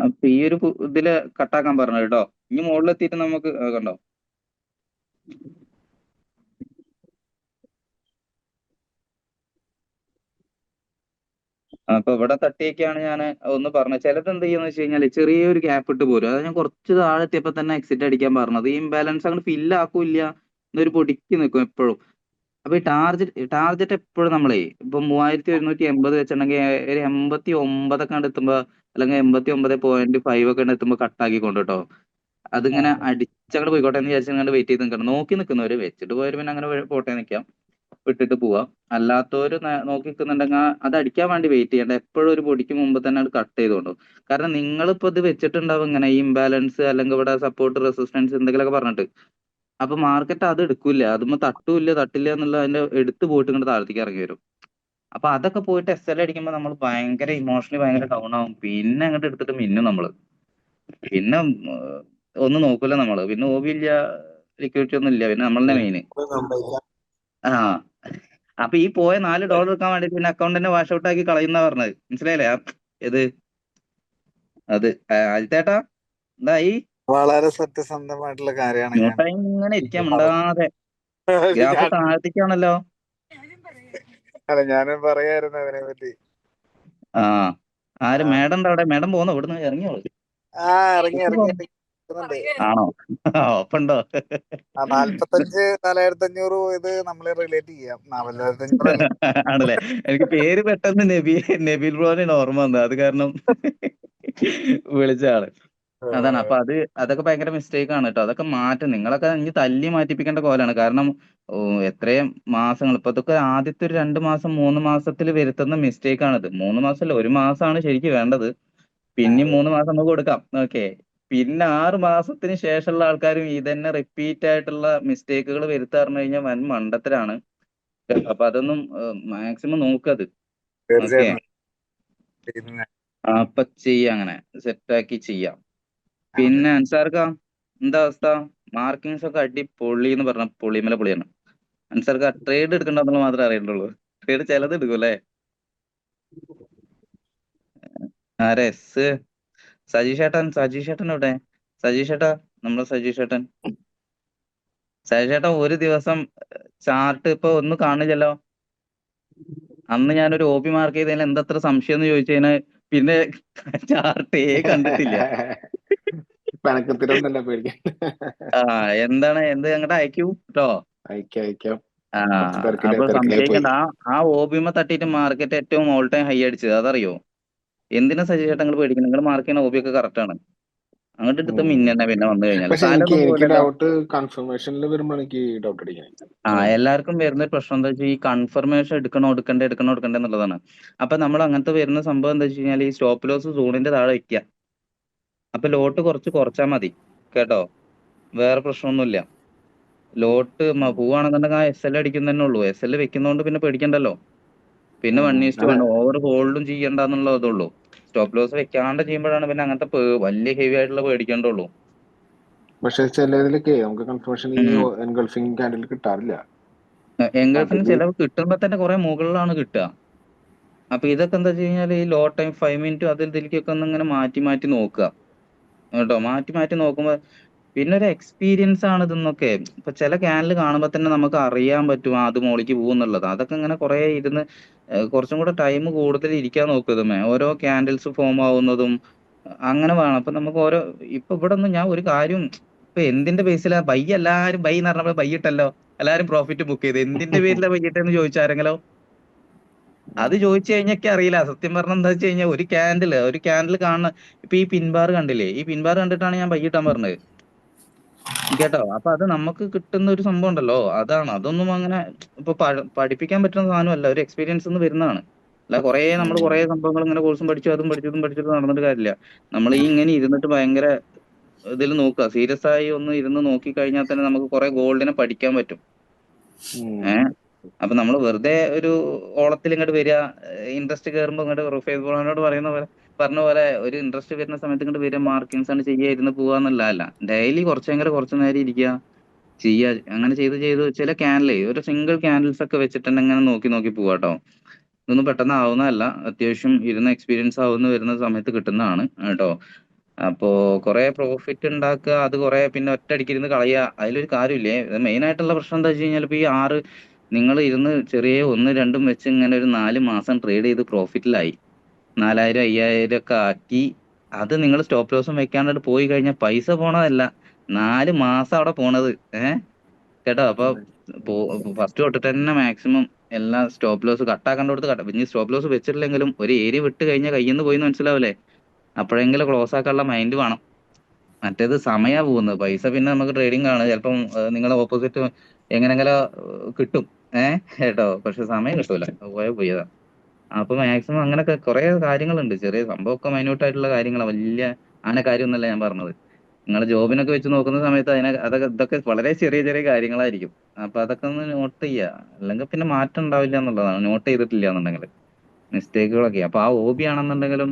അപ്പൊ ഈ ഒരു ഇതില് കട്ടാക്കാൻ പറഞ്ഞു കേട്ടോ. ഇനി മുകളിലെത്തിയിട്ട് നമുക്ക് കണ്ടോ. അപ്പൊ ഇവിടെ തട്ടിയൊക്കെയാണ് ഞാൻ ഒന്ന് പറഞ്ഞത്. ചിലത് എന്ത് ചെയ്യുന്ന വെച്ച് കഴിഞ്ഞാൽ ചെറിയൊരു ഗ്യാപ്പ് ഇട്ട് പോരും. അത് ഞാൻ കുറച്ച് താഴെ എത്തിയപ്പോ തന്നെ എക്സിറ്റ് അടിക്കാൻ പറഞ്ഞത്. ഈ ഇംബാലൻസ് അങ്ങോട്ട് ഫില്ല് ആക്കൂല്ല, എന്നൊരു പൊടിക്ക് നിൽക്കും എപ്പോഴും. അപ്പൊ ഈ ടാർജറ്റ് എപ്പോഴും നമ്മളെ ഇപ്പൊ 3180 വെച്ചിട്ടുണ്ടെങ്കിൽ ഒരു 89 ഒക്കെ എത്തുമ്പോ, അല്ലെങ്കിൽ 89.5 ഒക്കെ എത്തുമ്പോ കട്ടാക്കി കൊണ്ട് കേട്ടോ. അതിങ്ങനെ അടിച്ചങ്ങോട്ട് പോയിക്കോട്ടെ എന്ന് വിചാരിച്ചങ്ങോട്ട് വെയിറ്റ് ചെയ്ത് നിൽക്കണം. നോക്കി നിൽക്കുന്നവര് വെച്ചിട്ട് പോയവര് പിന്നെ അങ്ങനെ പോട്ടെ നിൽക്കാം, വിട്ടിട്ട് പോവാം. അല്ലാത്തവര് നോക്കി നിൽക്കുന്നുണ്ടെങ്കിൽ അത് അടിക്കാൻ വേണ്ടി വെയിറ്റ് ചെയ്യണ്ട. എപ്പോഴും ഒരു പൊടിക്ക് മുമ്പ് തന്നെ അത് കട്ട് ചെയ്തോണ്ടു. കാരണം നിങ്ങളിപ്പോ ഇത് വെച്ചിട്ടുണ്ടാവും ഇങ്ങനെ ഈ ഇംബാലൻസ് അല്ലെങ്കിൽ ഇവിടെ സപ്പോർട്ട് റെസിസ്റ്റൻസ് എന്തെങ്കിലുമൊക്കെ പറഞ്ഞിട്ട്. അപ്പൊ മാർക്കറ്റ് അത് എടുക്കൂല, അതുമ്പോ തട്ടില്ല എന്നുള്ള അതിന്റെ എടുത്ത് പോയിട്ട് ഇങ്ങോട്ട് താഴത്തേക്ക് ഇറങ്ങി വരും. അപ്പൊ അതൊക്കെ പോയിട്ട് SL അടിക്കുമ്പോൾ നമ്മൾ ഭയങ്കര ഇമോഷണലി ഭയങ്കര ഡൗൺ ആവും. പിന്നെ അങ്ങോട്ട് എടുത്തിട്ട് മിന്നും നമ്മള്. പിന്നെ ഒന്നും നോക്കൂല നമ്മള്. പിന്നെ OB ഇല്ല, ലിക്വിഡിറ്റി ഒന്നും ഇല്ല. പിന്നെ നമ്മളെ മെയിന്. അപ്പൊ ഈ പോയ $4 എടുക്കാൻ വേണ്ടി പിന്നെ അക്കൗണ്ട് തന്നെ വാഷ് ഔട്ട് ആക്കി കളയുന്ന പറഞ്ഞത്. മനസ്സിലായില്ലേ? ഇത് അത് അജിത്തേട്ടാ എന്തായി? വളരെ സത്യസന്ധമായിട്ടുള്ള കാര്യമാണ്. ന്യൂട്ടായി ഇങ്ങനെ ഇരിക്കാൻ ഉണ്ടാകാതെ ഗ്രാഫ് താഴ്ത്തിക്കാണല്ലോ. അല്ല, ഞാനും പറയായിരുന്നു അതിനെ പറ്റി. ആര് മേഡം എന്താ അവിടെ? മേഡം പോന്നോ? ഇവിടുന്ന് ഇറങ്ങിയോളൂ. ഇറങ്ങി ആണോ? ഒപ്പുണ്ടോ? 45,4500 ഇത് നമ്മളെ റിലേറ്റ് ചെയ്യാം. 4500 ആണല്ലേ? എനിക്ക് പേര് പെട്ടെന്ന് നബീൽ ബ്രോനെ ഓർമ്മ വന്നത്, അത് കാരണം വിളിച്ച ആള് അതാണ്. അപ്പൊ അതൊക്കെ ഭയങ്കര മിസ്റ്റേക്ക് ആണ് കേട്ടോ. അതൊക്കെ മാറ്റും. നിങ്ങളൊക്കെ ഇനി തല്ലി മാറ്റിപ്പിക്കേണ്ട കോലാണ്. കാരണം എത്രയും മാസങ്ങൾ ഇപ്പൊ ഇതൊക്കെ ആദ്യത്തെ ഒരു 2 മാസം 3 മാസത്തിൽ വരുത്തുന്ന മിസ്റ്റേക്ക് ആണിത്. 3 മാസമല്ല, 1 മാസമാണ് ശരിക്കും വേണ്ടത്. പിന്നെ 3 മാസം നമുക്ക് കൊടുക്കാം. ഓക്കെ, പിന്നെ 6 മാസത്തിന് ശേഷമുള്ള ആൾക്കാരും ഇതന്നെ റിപ്പീറ്റ് ആയിട്ടുള്ള മിസ്റ്റേക്കുകൾ വരുത്താൻ പറഞ്ഞു കഴിഞ്ഞാൽ വൻ മണ്ടത്തരാണ്. അപ്പൊ അതൊന്നും മാക്സിമം നോക്കത്. ഓക്കെ, അപ്പൊ ചെയ്യാം, അങ്ങനെ സെറ്റാക്കി ചെയ്യാം. പിന്നെ അൻസാർക്ക എന്താ അവസ്ഥ? മാർക്കിങ്സ് ഒക്കെ അടിപൊളി എന്ന് പറഞ്ഞ പൊളിമല പൊളിയാണ്. അൻസാർക്ക ട്രേഡ് എടുക്കണ്ടെന്നുള്ള മാത്രമേ അറിയണ്ടുള്ളൂ. ട്രേഡ് ചിലത് എടുക്കും അല്ലേ? ആരെ? സജീഷേട്ടൻ ഇവിടെ? സജീഷേട്ടാ, നമ്മുടെ സജീഷേട്ടൻ ഒരു ദിവസം ചാർട്ട് ഇപ്പൊ ഒന്നും കാണില്ലല്ലോ. അന്ന് ഞാനൊരു OP മാർക്ക് ചെയ്തതിൽ എന്തത്ര സംശയം എന്ന് ചോദിച്ചു കഴിഞ്ഞാൽ പിന്നെ ചാർട്ടേ കണ്ടിട്ടില്ല. എന്താണ് എന്ത് അങ്ങോട്ട് അയക്കൂ കേട്ടോ. അപ്പൊ സംശയിക്കണ്ട. ആ OBമ തട്ടിയിട്ട് മാർക്കറ്റ് ഏറ്റവും ഓൾ ടൈം ഹൈ അടിച്ചത് അതറിയോ? എന്തിനാ സജീഷേട്ടൻ നിങ്ങൾ പേടിക്കുന്നത്? നിങ്ങൾ മാർക്ക് ചെയ്യുന്ന OB ഒക്കെ കറക്റ്റ് ആണ്. അങ്ങോട്ട് എടുത്ത് മിന്നെ പിന്നെ വന്നു കഴിഞ്ഞാൽ പക്ഷെ തലൊന്നും എനിക്ക് പോലല്ലോ. ഡൗട്ട് കൺഫർമേഷനിൽ വരുമ്പോൾ എനിക്ക് ഡൗട്ട് അടിക്കണം. എല്ലാവർക്കും വരുന്ന പ്രശ്നം എന്താ വെച്ചാൽ ഈ കൺഫർമേഷൻ എടുക്കണ്ടേ എന്നുള്ളതാണ്. അപ്പൊ നമ്മൾ അങ്ങനത്തെ വരുന്ന സംഭവം എന്താ വെച്ച് കഴിഞ്ഞാൽ ഈ സ്റ്റോപ്പ് ലോസ് സോണിന്റെ താഴെ വെക്കുക. അപ്പൊ ലോട്ട് കുറച്ചാൽ മതി കേട്ടോ. വേറെ പ്രശ്നമൊന്നുമില്ല. ലോട്ട് പോവാണെന്നുണ്ടെങ്കിൽ ആ SL അടിക്കുന്ന തന്നെ ഉള്ളൂ. SL വെക്കുന്നതുകൊണ്ട് പിന്നെ പേടിക്കണ്ടല്ലോ. പിന്നെ 1:1 ഓവർ ഹോൾഡും ചെയ്യണ്ടെന്നുള്ളതേ ഉള്ളൂ. സ്റ്റോപ്പ് ലോസ് വെക്കാണ്ട് ചെയ്യുമ്പോഴാണ് പിന്നെ അങ്ങനത്തെ വലിയ ഹെവി ആയിട്ടുള്ള പേടിക്കേണ്ടുള്ളൂ. പക്ഷെ ചിലതിലൊക്കെ നമുക്ക് കൺഫർമേഷൻ ഈ എൻഗൾഫിംഗ് ക്യാൻഡിൽ കിട്ടാറില്ല. എൻഗൾഫിന് അതില് ചിലവ് കിട്ടുമ്പോ തന്നെ കുറെ മുകളിലാണ് കിട്ടുക. അപ്പൊ ഇതൊക്കെ എന്താ വെച്ച് കഴിഞ്ഞാൽ ഈ ലോ ടൈം 5 മിനിറ്റ് ഇതിലേക്കൊക്കെ ഒന്ന് ഇങ്ങനെ മാറ്റി നോക്കുക കേട്ടോ. മാറ്റി നോക്കുമ്പോ പിന്നെ ഒരു എക്സ്പീരിയൻസ് ആണ് ഇതെന്നൊക്കെ. ഇപ്പൊ ചില ക്യാനൽ കാണുമ്പോൾ തന്നെ നമുക്ക് അറിയാൻ പറ്റും അത് മോളിക്ക് പോകുന്നുള്ളത്. അതൊക്കെ ഇങ്ങനെ കുറെ ഇരുന്ന് കുറച്ചും കൂടെ ടൈം കൂടുതൽ ഇരിക്കാൻ നോക്കുക. ഓരോ ക്യാൻഡിൽസ് ഫോം ആവുന്നതും അങ്ങനെ വേണം. അപ്പൊ നമുക്ക് ഇപ്പൊ ഇവിടെ ഒന്നും ഞാൻ ഒരു കാര്യം ഇപ്പൊ എന്തിന്റെ ബേസിലാ എല്ലാരും ബൈ എന്ന് പറഞ്ഞപ്പോൾ ബൈ ഇട്ടല്ലോ, എല്ലാരും പ്രോഫിറ്റ് ബുക്ക് ചെയ്ത് എന്തിന്റെ പേരിലാ ബൈ ഇട്ടെന്ന് ചോദിച്ചാരെങ്കിലോ? അത് ചോദിച്ചു കഴിഞ്ഞൊക്കെ അറിയില്ല. സത്യം പറഞ്ഞ എന്താ വെച്ച് കഴിഞ്ഞാൽ ഒരു ക്യാൻഡിൽ കാണുന്ന ഇപ്പൊ ഈ പിൻബാർ കണ്ടില്ലേ? ഈ പിൻബാർ കണ്ടിട്ടാണ് ഞാൻ ബൈ ഇട്ടാൻ പറഞ്ഞത് കേട്ടോ. അപ്പൊ അത് നമുക്ക് കിട്ടുന്ന ഒരു സംഭവം ഉണ്ടല്ലോ, അതൊന്നും അങ്ങനെ ഇപ്പൊ പഠിപ്പിക്കാൻ പറ്റുന്ന സാധനമല്ല, ഒരു എക്സ്പീരിയൻസ് നിന്ന് വരുന്നതാണ്. അല്ല നമ്മൾ കുറെ സംഭവങ്ങൾ ഇങ്ങനെ കോഴ്സും പഠിച്ചു അതും പഠിച്ചിട്ട് നടന്നിട്ട് കാര്യമില്ല. നമ്മൾ ഈ ഇങ്ങനെ ഇരുന്നിട്ട് ഭയങ്കര ഇതിൽ നോക്കുക, സീരിയസ് ആയി ഒന്ന് ഇരുന്ന് നോക്കി കഴിഞ്ഞാൽ തന്നെ നമുക്ക് കുറെ ഗോൾഡിനെ പഠിക്കാൻ പറ്റും. അപ്പൊ നമ്മൾ വെറുതെ ഒരു ഓളത്തിൽ ഇങ്ങോട്ട് വരിക, ഇൻട്രസ്റ്റ് കയറുമ്പോ ഇങ്ങോട്ട് റുഫൈസ് ബ്രോനോട് പറഞ്ഞ പോലെ ഒരു ഇൻട്രസ്റ്റ് വരുന്ന സമയത്ത് ഇങ്ങോട്ട് വരിക, മാർക്കിങ്സ് ആണ് ചെയ്യുക, ഇരുന്ന് പോവാന്നല്ല. ഡെയിലി കുറച്ചു നേരം ഇരിക്കുക ചെയ്യുക. അങ്ങനെ ചെയ്ത് ചില ക്യാൻഡിലേ ഒരു സിംഗിൾ ക്യാൻഡിൽസ് ഒക്കെ വെച്ചിട്ട് ഇങ്ങനെ നോക്കി പോവാട്ടോ. ഇതൊന്നും പെട്ടെന്ന് ആവുന്നതല്ല. അത്യാവശ്യം ഇരുന്ന് എക്സ്പീരിയൻസ് വരുന്ന സമയത്ത് കിട്ടുന്നതാണ് കേട്ടോ. അപ്പോ കുറെ പ്രോഫിറ്റ് ഉണ്ടാക്കുക, അത് കുറെ പിന്നെ ഒറ്റയടിക്ക് ഇരുന്ന് കളയുക, അതിലൊരു കാര്യമില്ലേ. മെയിൻ ആയിട്ടുള്ള പ്രശ്നം എന്താ വെച്ച് കഴിഞ്ഞാൽ ഇപ്പൊ ഈ 6 നിങ്ങൾ ഇരുന്ന് ചെറിയ 1, 2 വെച്ച് ഇങ്ങനെ ഒരു 4 മാസം ട്രേഡ് ചെയ്ത് പ്രോഫിറ്റിലായി 4000, 5000 ഒക്കെ ആക്കി, അത് നിങ്ങൾ സ്റ്റോപ്പ് ലോസും വെക്കാണ്ട് പോയി കഴിഞ്ഞാൽ പൈസ പോണതല്ല, 4 മാസം അവിടെ പോണത് കേട്ടോ. അപ്പൊ ഫസ്റ്റ് തൊട്ടിട്ട് തന്നെ മാക്സിമം എല്ലാ സ്റ്റോപ്പ് ലോസ് കട്ടാക്കേണ്ടടുത്ത് ഇനി സ്റ്റോപ്പ് ലോസ് വെച്ചിട്ടില്ലെങ്കിലും ഒരു ഏരിയ വിട്ട് കഴിഞ്ഞാൽ കയ്യിൽ നിന്ന് പോയിന്ന് മനസ്സിലാവില്ലേ? അപ്പോഴെങ്കിലും ക്ലോസ് ആക്കാനുള്ള മൈൻഡ് വേണം. മറ്റേത് സമയാ പോകുന്നത്. പൈസ പിന്നെ നമുക്ക് ട്രേഡിംഗ് ആണ്, ചിലപ്പം നിങ്ങളെ ഓപ്പോസിറ്റ് എങ്ങനെങ്കിലും കിട്ടും കേട്ടോ. പക്ഷെ സമയം കിട്ടൂല, പോയതാ. അപ്പൊ മാക്സിമം അങ്ങനൊക്കെ കുറെ കാര്യങ്ങളുണ്ട്. ചെറിയ സംഭവമൊക്കെ മൈന്യൂട്ട് ആയിട്ടുള്ള കാര്യങ്ങളാണ്, വലിയ കാര്യമൊന്നുമല്ല ഞാൻ പറഞ്ഞത്. നിങ്ങൾ ജോബിനൊക്കെ വെച്ച് നോക്കുന്ന സമയത്ത് ഇതൊക്കെ വളരെ ചെറിയ കാര്യങ്ങളായിരിക്കും. അപ്പൊ അതൊക്കെ ഒന്ന് നോട്ട് ചെയ്യുക, അല്ലെങ്കിൽ പിന്നെ മാറ്റം ഉണ്ടാവില്ല എന്നുള്ളതാണ്. നോട്ട് ചെയ്തിട്ടില്ല എന്നുണ്ടെങ്കിൽ മിസ്റ്റേക്കുകളൊക്കെ. അപ്പൊ ആ ഹോബി ആണെന്നുണ്ടെങ്കിലും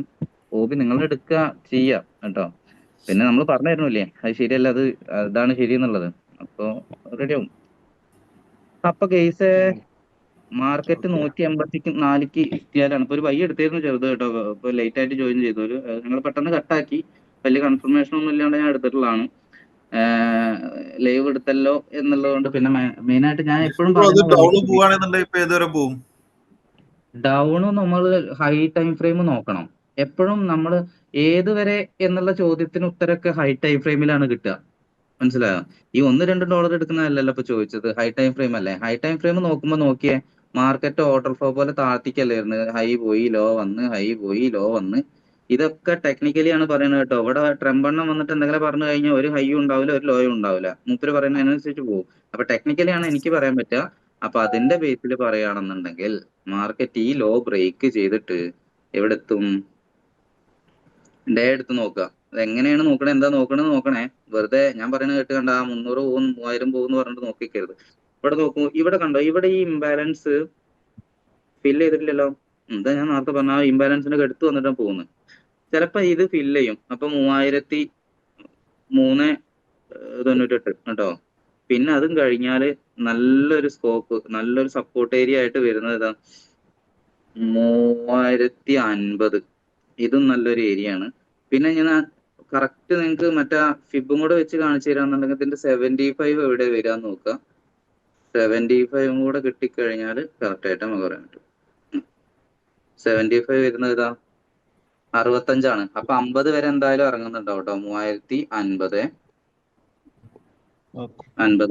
ഹോബി നിങ്ങൾ എടുക്കുക, ചെയ്യുക കേട്ടോ. പിന്നെ നമ്മൾ പറഞ്ഞു തരുന്നില്ലേ അത് ശരിയല്ല, അതാണ് ശരി എന്നുള്ളത്. അപ്പൊ റെഡിയാവും. അപ്പൊ കേസ് മാർക്കറ്റ് 184 എത്തിയാലാണ് ഇപ്പൊ ഒരു ബൈ എടുത്തായിരുന്നു ചെറുത് കേട്ടോ. ഇപ്പൊ ലേറ്റ് ആയിട്ട് ജോയിൻ ചെയ്തു. നിങ്ങൾ പെട്ടെന്ന് കട്ടാക്കി, വലിയ കൺഫർമേഷൻ ഒന്നും ഇല്ലാണ്ട് ഞാൻ എടുത്തിട്ടുള്ളതാണ്. ലൈവ് എടുത്തല്ലോ എന്നുള്ളത് കൊണ്ട്. പിന്നെ മെയിൻ ആയിട്ട് ഞാൻ എപ്പോഴും പോവും ഡൗൺ നമ്മൾ ഹൈ ടൈം ഫ്രെയിം നോക്കണം എപ്പോഴും. നമ്മൾ ഏതുവരെ എന്നുള്ള ചോദ്യത്തിന് ഉത്തരമൊക്കെ ഹൈ ടൈം ഫ്രെയിമിലാണ് കിട്ടുക, മനസ്സിലായോ? ഈ $1-2 എടുക്കുന്നതല്ലല്ലോ ഇപ്പൊ ചോദിച്ചത്, ഹൈ ടൈം ഫ്രെയിം അല്ലേ. ഹൈ ടൈം ഫ്രെയിം നോക്കിയേ, മാർക്കറ്റ് ഓർഡർ ഫ്ലോ പോലെ താഴ്ത്തിക്കല്ലായിരുന്നു. ഹൈ പോയി ലോ വന്ന്, ഹൈ പോയി ലോ വന്ന്. ഇതൊക്കെ ടെക്നിക്കലി ആണ് പറയുന്നത് കേട്ടോ. ഇവിടെ ട്രംപെണ്ണം വന്നിട്ട് എന്തെങ്കിലും പറഞ്ഞു കഴിഞ്ഞാൽ ഒരു ഹൈയും ഉണ്ടാവില്ല, ഒരു ലോയും ഉണ്ടാവില്ല. മൂപ്പര് പറയുന്നതിനനുസരിച്ച് പോകും. അപ്പൊ ടെക്നിക്കലി ആണ് എനിക്ക് പറയാൻ പറ്റുക. അപ്പൊ അതിന്റെ ബേസിൽ പറയുകയാണെന്നുണ്ടെങ്കിൽ മാർക്കറ്റ് ഈ ലോ ബ്രേക്ക് ചെയ്തിട്ട് എവിടെ എത്തും? ഡേ എടുത്ത് നോക്കുക. അതെങ്ങനെയാണ് നോക്കണേ, എന്താ നോക്കണേ. വെറുതെ ഞാൻ പറയുന്നത് കേട്ട് കണ്ട 300 പോകും 3000 പോകും പറഞ്ഞിട്ട് നോക്കിക്കരുത്. ഇവിടെ നോക്കൂ, ഇവിടെ കണ്ടോ, ഇവിടെ ഈ ഇംബാലൻസ് ഫില്ല് ചെയ്തിട്ടില്ലല്ലോ. എന്താ ഞാൻ നേരത്തെ പറഞ്ഞ ആ ഇംബാലൻസിന്റെ അടുത്ത് വന്നിട്ടാണ് പോകുന്നത്. ചിലപ്പോ ഇത് ഫില്ല് ചെയ്യും. അപ്പൊ 3398 കേട്ടോ. പിന്നെ അതും കഴിഞ്ഞാല് നല്ലൊരു സ്കോപ്പ്, നല്ലൊരു സപ്പോർട്ട് ഏരിയ ആയിട്ട് വരുന്നത് ഇതാ 3050. ഇതും നല്ലൊരു ഏരിയ ആണ്. പിന്നെ ഞാൻ കറക്റ്റ് നിങ്ങൾക്ക് മറ്റേ ഫിബും കൂടെ വെച്ച് കാണിച്ചു തരാന്നുണ്ടെങ്കിൽ ഇതിന്റെ 75 എവിടെ വരാന്ന് നോക്കുക. 75 കൂടെ കിട്ടിക്കഴിഞ്ഞാൽ കറക്റ്റ് ആയിട്ട് നമുക്ക് പറയാൻ പറ്റും. 75 വരുന്നത് ഇതാ 65. അപ്പൊ 50 വരെ എന്തായാലും ഇറങ്ങുന്നുണ്ടാവും കേട്ടോ. 3050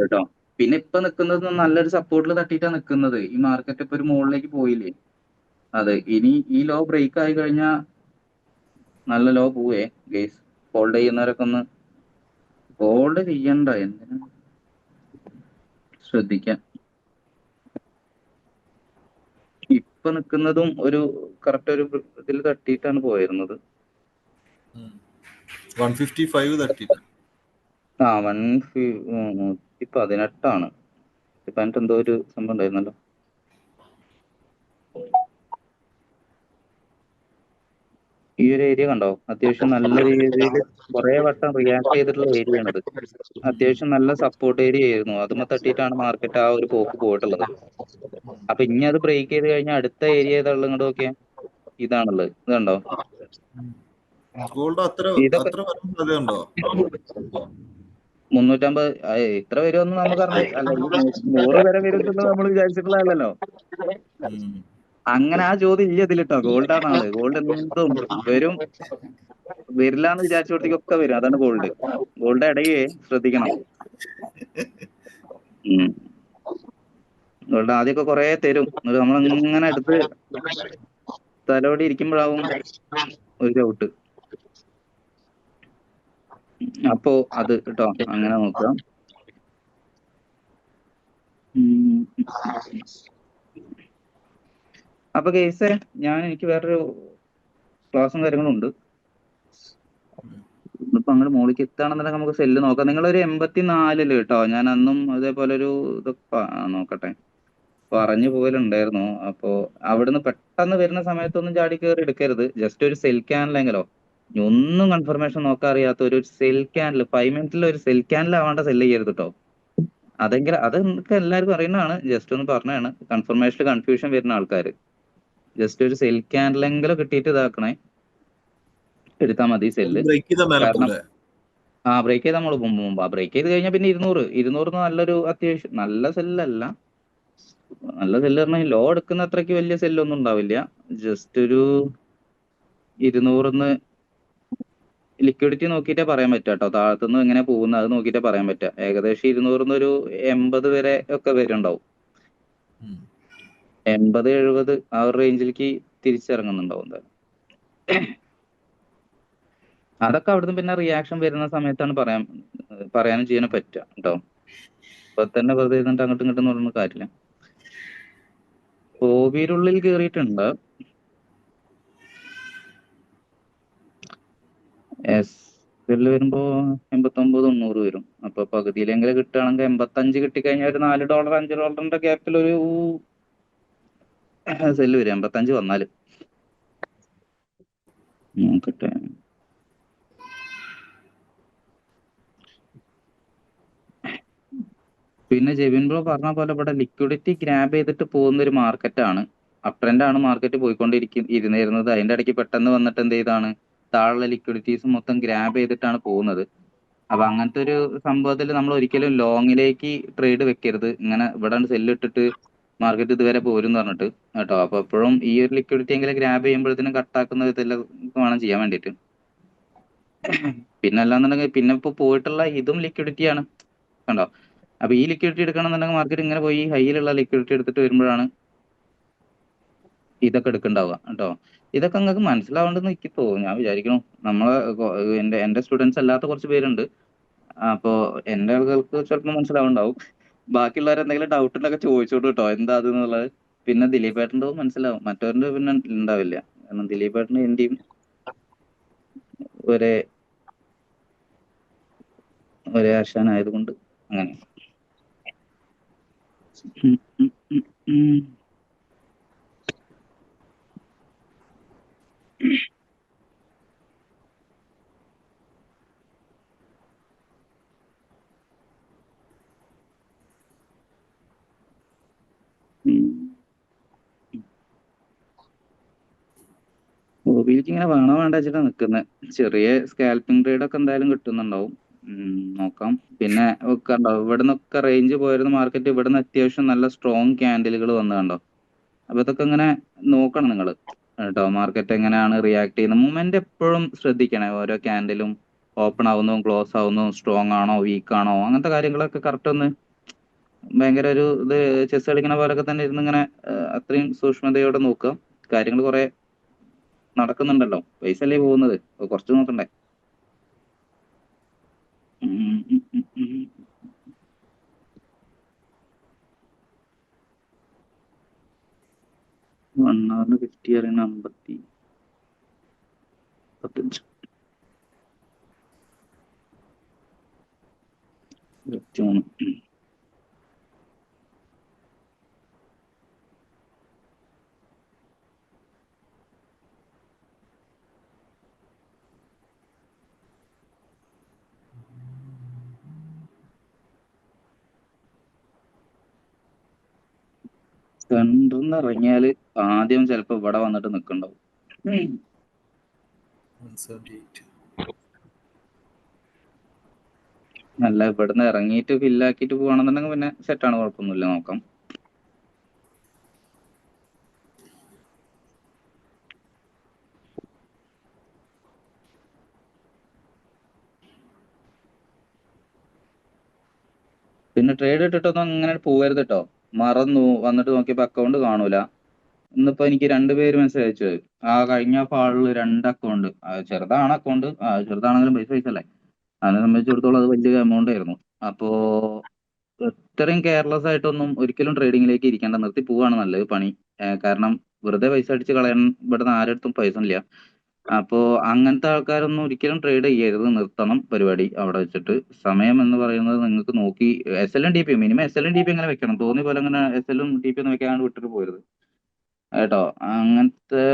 കേട്ടോ. പിന്നെ ഇപ്പൊ നിൽക്കുന്നത് നല്ലൊരു സപ്പോർട്ടിൽ തട്ടിയിട്ടാണ് നിൽക്കുന്നത്. ഈ മാർക്കറ്റ് ഇപ്പൊ ഒരു മുകളിലേക്ക് പോയില്ലേ. അതെ, ഇനി ഈ ലോ ബ്രേക്ക് ആയി കഴിഞ്ഞാൽ നല്ല ലോ പോവേ ഗേസ്. ഹോൾഡ് ചെയ്യുന്നവരൊക്കെ ഒന്ന് ഹോൾഡ് ചെയ്യണ്ട, എന്തിനാ ശ്രദ്ധിക്കാൻ. ഇപ്പൊ നിൽക്കുന്നതും ഒരു കറക്റ്റ് ഒരു ഇതിൽ തട്ടിയിട്ടാണ് പോയിരുന്നത്. 155 തട്ടിട്ട്. ആ 118 ഇപ്പൊ അതിന്റെ എന്തോ ഒരു സംഭവം ഉണ്ടായിരുന്നല്ലോ. ഈ ഒരു ഏരിയ കണ്ടോ, അത്യാവശ്യം നല്ല രീതിയിൽ കുറെ വട്ടം റിയാക്ട് ചെയ്തിട്ടുള്ള ഏരിയ ആണിത്. അത്യാവശ്യം നല്ല സപ്പോർട്ട് ഏരിയ ആയിരുന്നു, അതുമ്മ തട്ടിയിട്ടാണ് മാർക്കറ്റ് ആ ഒരു പോക്ക് പോയിട്ടുള്ളത്. അപ്പൊ ഇനി അത് ബ്രേക്ക് ചെയ്ത് കഴിഞ്ഞാൽ അടുത്ത ഏരിയ ഏതാണുള്ളത് ഇങ്ങോട്ട് നോക്കിയാൽ ഇതാണുള്ളത്. ഇത് കണ്ടോ, ഗോൾഡ് അത്ര ഇതൊക്കെ അത്ര വരാൻ സാധ്യതയുണ്ടോ? 350 ഇത്ര വരുമെന്ന് നമുക്ക് അല്ല, ഈ 100 വരെ വരുന്നുള്ളത് നമ്മൾ വിചാരിച്ചിട്ടുള്ളതല്ലോ. അങ്ങനെ ആ ചോദ്യം ഇല്ല ഇതിലിട്ടോ. ഗോൾഡാണ് ആള്, ഗോൾഡ് എന്തും വരും, വരില്ല എന്ന് വിചാരിച്ചോടത്തേക്കൊക്കെ വരും. അതാണ് ഗോൾഡ്. ഗോൾഡ് ഇടയെ ശ്രദ്ധിക്കണം. ഗോൾഡ് ആദ്യമൊക്കെ കുറെ തരും, എന്നിട്ട് നമ്മളിങ്ങനെ എടുത്ത് തലോടി ഇരിക്കുമ്പോഴാവും ഒരു ചവിട്ട്. അപ്പോ അത് കേട്ടോ, അങ്ങനെ നോക്കാം. അപ്പൊ കേസേ എനിക്ക് വേറൊരു ക്ലാസ്സും കാര്യങ്ങളും ഉണ്ട്. ഇപ്പൊ അങ്ങോട്ട് മോളിക്ക് എത്താണെന്നുണ്ടെങ്കിൽ നമുക്ക് സെല്ല് നോക്കാം. നിങ്ങളൊരു 84 കേട്ടോ. ഞാൻ അന്നും അതേപോലെ ഒരു ഇത് നോക്കട്ടെ പറഞ്ഞു പോലുണ്ടായിരുന്നു. അപ്പോ അവിടുന്ന് പെട്ടെന്ന് വരുന്ന സമയത്തൊന്നും ചാടി കയറി എടുക്കരുത്. ജസ്റ്റ് ഒരു സെൽ ക്യാനിലെങ്കിലോ ഒന്നും കൺഫർമേഷൻ നോക്കാൻ അറിയാത്ത ഒരു സെൽ ക്യാനിൽ 5 മിനിറ്റിൽ ഒരു സെൽ ക്യാനിൽ ആവാണ്ട സെല്ല് ചെയ്യരുത് കേട്ടോ. അതെങ്കിൽ അത് നിങ്ങൾക്ക് എല്ലാവർക്കും അറിയുന്നതാണ്, ജസ്റ്റ് ഒന്ന് പറഞ്ഞതാണ്. കൺഫർമേഷനിൽ കൺഫ്യൂഷൻ വരുന്ന ആൾക്കാർ ജസ്റ്റ് ഒരു സെൽ ക്യാനിലെങ്കിലും കിട്ടിയിട്ട് ഇതാക്കണേ, എടുത്താൽ മതി സെല്ല്. ബ്രേക്ക് ചെയ്ത മേലെ കാരണം പോലെ ബ്രേക്ക് ചെയ്ത് നമ്മൾ മുമ്പ് ബ്രേക്ക് ചെയ്ത് കഴിഞ്ഞാൽ പിന്നെ 200 നല്ലൊരു അത്യാവശ്യം നല്ല സെല്ലല്ല. നല്ല സെല്ല് പറഞ്ഞാൽ ലോ എടുക്കുന്ന അത്രയ്ക്ക് വലിയ സെല്ലൊന്നും ഉണ്ടാവില്ല. ജസ്റ്റ് ഒരു 200 ലിക്വിഡിറ്റി നോക്കിയിട്ടേ പറയാൻ പറ്റുക കേട്ടോ. താഴത്തുനിന്ന് എങ്ങനെ പോകുന്നത് അത് നോക്കിയിട്ടേ പറയാൻ പറ്റുക. ഏകദേശം 200 ഒരു 80 വരെ ഒക്കെ വരുന്നുണ്ടാവും. 80-70 ആ ഒരു റേഞ്ചിലേക്ക് തിരിച്ചിറങ്ങുന്നുണ്ടാവും എന്തായാലും. അതൊക്കെ അവിടുന്ന് പിന്നെ റിയാക്ഷൻ വരുന്ന സമയത്താണ് പറയാനും ചെയ്യാനും പറ്റുക കേട്ടോ. ഇപ്പൊ തന്നെ വെറുതെ ഇരുന്നിട്ട് അങ്ങോട്ടും ഇങ്ങോട്ടും പറഞ്ഞ കാര്യമില്ല. ഹോബിയിലുള്ളിൽ കയറിയിട്ടുണ്ട്. എസ് വരുമ്പോ 89-90 വരും. അപ്പൊ പകുതിയിലെങ്കിലും കിട്ടുകയാണെങ്കിൽ 85 കിട്ടിക്കഴിഞ്ഞാൽ ഒരു $4 $5 ഗ്യാപ്പിൽ ഒരു സെല്ല് വരും. 85 വന്നാല് നോക്കട്ടെ. പിന്നെ ജെവിൻ ബ്രോ പറഞ്ഞ പോലെ ഇവിടെ ലിക്വിഡിറ്റി ഗ്രാബ് ചെയ്തിട്ട് പോകുന്ന ഒരു മാർക്കറ്റാണ്. അപ് ട്രെൻഡ് ആണ് മാർക്കറ്റ് ഇരുന്നിരുന്നത്. അതിന്റെ ഇടയ്ക്ക് പെട്ടെന്ന് വന്നിട്ട് എന്ത് ചെയ്താണ് താഴെ ലിക്വിഡിറ്റീസ് മൊത്തം ഗ്രാബ് ചെയ്തിട്ടാണ് പോകുന്നത്. അപ്പൊ അങ്ങനത്തെ ഒരു സംഭവത്തിൽ നമ്മൾ ഒരിക്കലും ലോങ്ങിലേക്ക് ട്രേഡ് വെക്കരുത്. ഇങ്ങനെ ഇവിടെ സെല്ല് ഇട്ടിട്ട് മാർക്കറ്റ് ഇതുവരെ പോരും പറഞ്ഞിട്ട് കേട്ടോ. അപ്പൊ എപ്പോഴും ഈ ഒരു ലിക്വിഡിറ്റി എങ്കിലും ഗ്രാബ് ചെയ്യുമ്പോഴത്തേനും കട്ടാക്കുന്ന വിധത്തിലൊക്കെ വേണം ചെയ്യാൻ വേണ്ടിയിട്ട്. പിന്നെ അല്ലാന്നുണ്ടെങ്കിൽ പിന്നെ ഇപ്പൊ പോയിട്ടുള്ള ഇതും ലിക്വിഡിറ്റിയാണ് കണ്ടോ. അപ്പൊ ഈ ലിക്വിഡിറ്റി എടുക്കണമെന്നുണ്ടെങ്കിൽ മാർക്കറ്റ് ഇങ്ങനെ പോയി ഹൈയിലുള്ള ലിക്വിഡിറ്റി എടുത്തിട്ട് വരുമ്പോഴാണ് ഇതൊക്കെ എടുക്കണ്ടാവുക കേട്ടോ. ഇതൊക്കെ നിങ്ങൾക്ക് മനസ്സിലാവേണ്ടെന്ന് എനിക്ക് തോന്നുന്നു. ഞാൻ വിചാരിക്കുന്നു നമ്മളെ എന്റെ സ്റ്റുഡൻസ് അല്ലാത്ത കുറച്ച് പേരുണ്ട്. അപ്പോ എന്റെ ആളുകൾക്ക് ചിലപ്പോൾ മനസ്സിലാവുണ്ടാവും. ബാക്കിയുള്ളവർ എന്തെങ്കിലും ഡൗട്ട് ഉണ്ടൊക്കെ ചോദിച്ചോളൂ കേട്ടോ, എന്താ അത് എന്നുള്ളത്. പിന്നെ ദിലീപ് ഏട്ടൻ്റെ മനസ്സിലാവും, മറ്റവരുടെ പിന്നെ ഉണ്ടാവില്ല. കാരണം ദിലീപ് ഏട്ടനും എന്റെയും ഒരേ ആശാനായതുകൊണ്ട് അങ്ങനെ. ഹോബിയിലേക്ക് ഇങ്ങനെ വേണോ വേണ്ട വെച്ചിട്ടാ നിക്കുന്നത്. ചെറിയ സ്കാൽപ്പിംഗ് ട്രേഡ് ഒക്കെ എന്തായാലും കിട്ടുന്നുണ്ടാവും. നോക്കാം. പിന്നെ കണ്ടോ ഇവിടെ നിന്നൊക്കെ റേഞ്ച് പോയിരുന്ന മാർക്കറ്റ് ഇവിടെ നിന്ന് അത്യാവശ്യം നല്ല സ്ട്രോങ് ക്യാൻഡിലുകൾ വന്നു കണ്ടോ. അപ്പൊ ഇതൊക്കെ ഇങ്ങനെ നോക്കണം നിങ്ങൾ കേട്ടോ. മാർക്കറ്റ് എങ്ങനെയാണ് റിയാക്ട് ചെയ്യുന്നത്, മൂവ്മെന്റ് എപ്പോഴും ശ്രദ്ധിക്കണേ. ഓരോ ക്യാൻഡിലും ഓപ്പൺ ആവുന്നതും ക്ലോസ് ആവുന്നതും സ്ട്രോങ് ആണോ വീക്ക് ആണോ അങ്ങനത്തെ കാര്യങ്ങളൊക്കെ കറക്റ്റ് ഒന്ന് ഭയങ്കര ഒരു ഇത് ചെസ് കളിക്കണ പോലൊക്കെ തന്നെ ഇരുന്ന് ഇങ്ങനെ അത്രയും സൂക്ഷ്മതയോടെ നോക്കുക. കാര്യങ്ങൾ കുറെ നടക്കുന്നുണ്ടല്ലോ, പൈസ അല്ലേ പോകുന്നത്, കുറച്ച് നോക്കണ്ടേ. വൺ അവറിന് 50 അറിയുന്ന 50 15 23. സെന്ററിന്ന് ഇറങ്ങിയാല് ആദ്യം ചിലപ്പോ ഇവിടെ വന്നിട്ട് നിക്കണ്ടാവും. 178. അല്ല ഇവിടുന്ന് ഇറങ്ങിയിട്ട് ഫില്ലാക്കിയിട്ട് പോവാണെന്നുണ്ടെങ്കിൽ പിന്നെ സെറ്റാണ്, കുഴപ്പമൊന്നുമില്ല, നോക്കാം. പിന്നെ ട്രേഡ് ഇട്ടിട്ടൊന്നും അങ്ങനെ പോകരുത് കേട്ടോ. മറന്നു വന്നിട്ട് നോക്കിയപ്പോ അക്കൗണ്ട് കാണൂല. ഇന്നിപ്പോ എനിക്ക് 2 പേര് മെസ്സേജ് അയച്ചത്. ആ കഴിഞ്ഞ ഫാളില് 2 അക്കൗണ്ട്, ചെറുതാണ് അക്കൗണ്ട്, ചെറുതാണെങ്കിലും പൈസ അല്ലേ, അതിനെ സംബന്ധിച്ചിടത്തോളം അത് വലിയ എമൗണ്ട് ആയിരുന്നു. അപ്പോ ഇത്രയും കെയർലെസ് ആയിട്ടൊന്നും ഒരിക്കലും ട്രേഡിങ്ങിലേക്ക് ഇരിക്കേണ്ട, നിർത്തി പോവാണ് നല്ലത് പണി. കാരണം വെറുതെ പൈസ അടിച്ച് കളയാൻ ഇവിടുന്ന് ആരടുത്തും പൈസ ഇല്ല. അപ്പോ അങ്ങനത്തെ ആൾക്കാരൊന്നും ഒരിക്കലും ട്രേഡ് ചെയ്യരുത്, നിർത്തണം പരിപാടി അവിടെ വെച്ചിട്ട്. സമയം എന്ന് പറയുന്നത് നിങ്ങൾക്ക് നോക്കി SL-ഉം DP മിനിമം SL-ഉം DP അങ്ങനെ വെക്കണം. തോന്നിയ പോലെ അങ്ങനെ SL-ഉം DP ഒന്നും വെക്കാണ്ട് വിട്ടിട്ട് പോരുത് കേട്ടോ. അങ്ങനത്തെ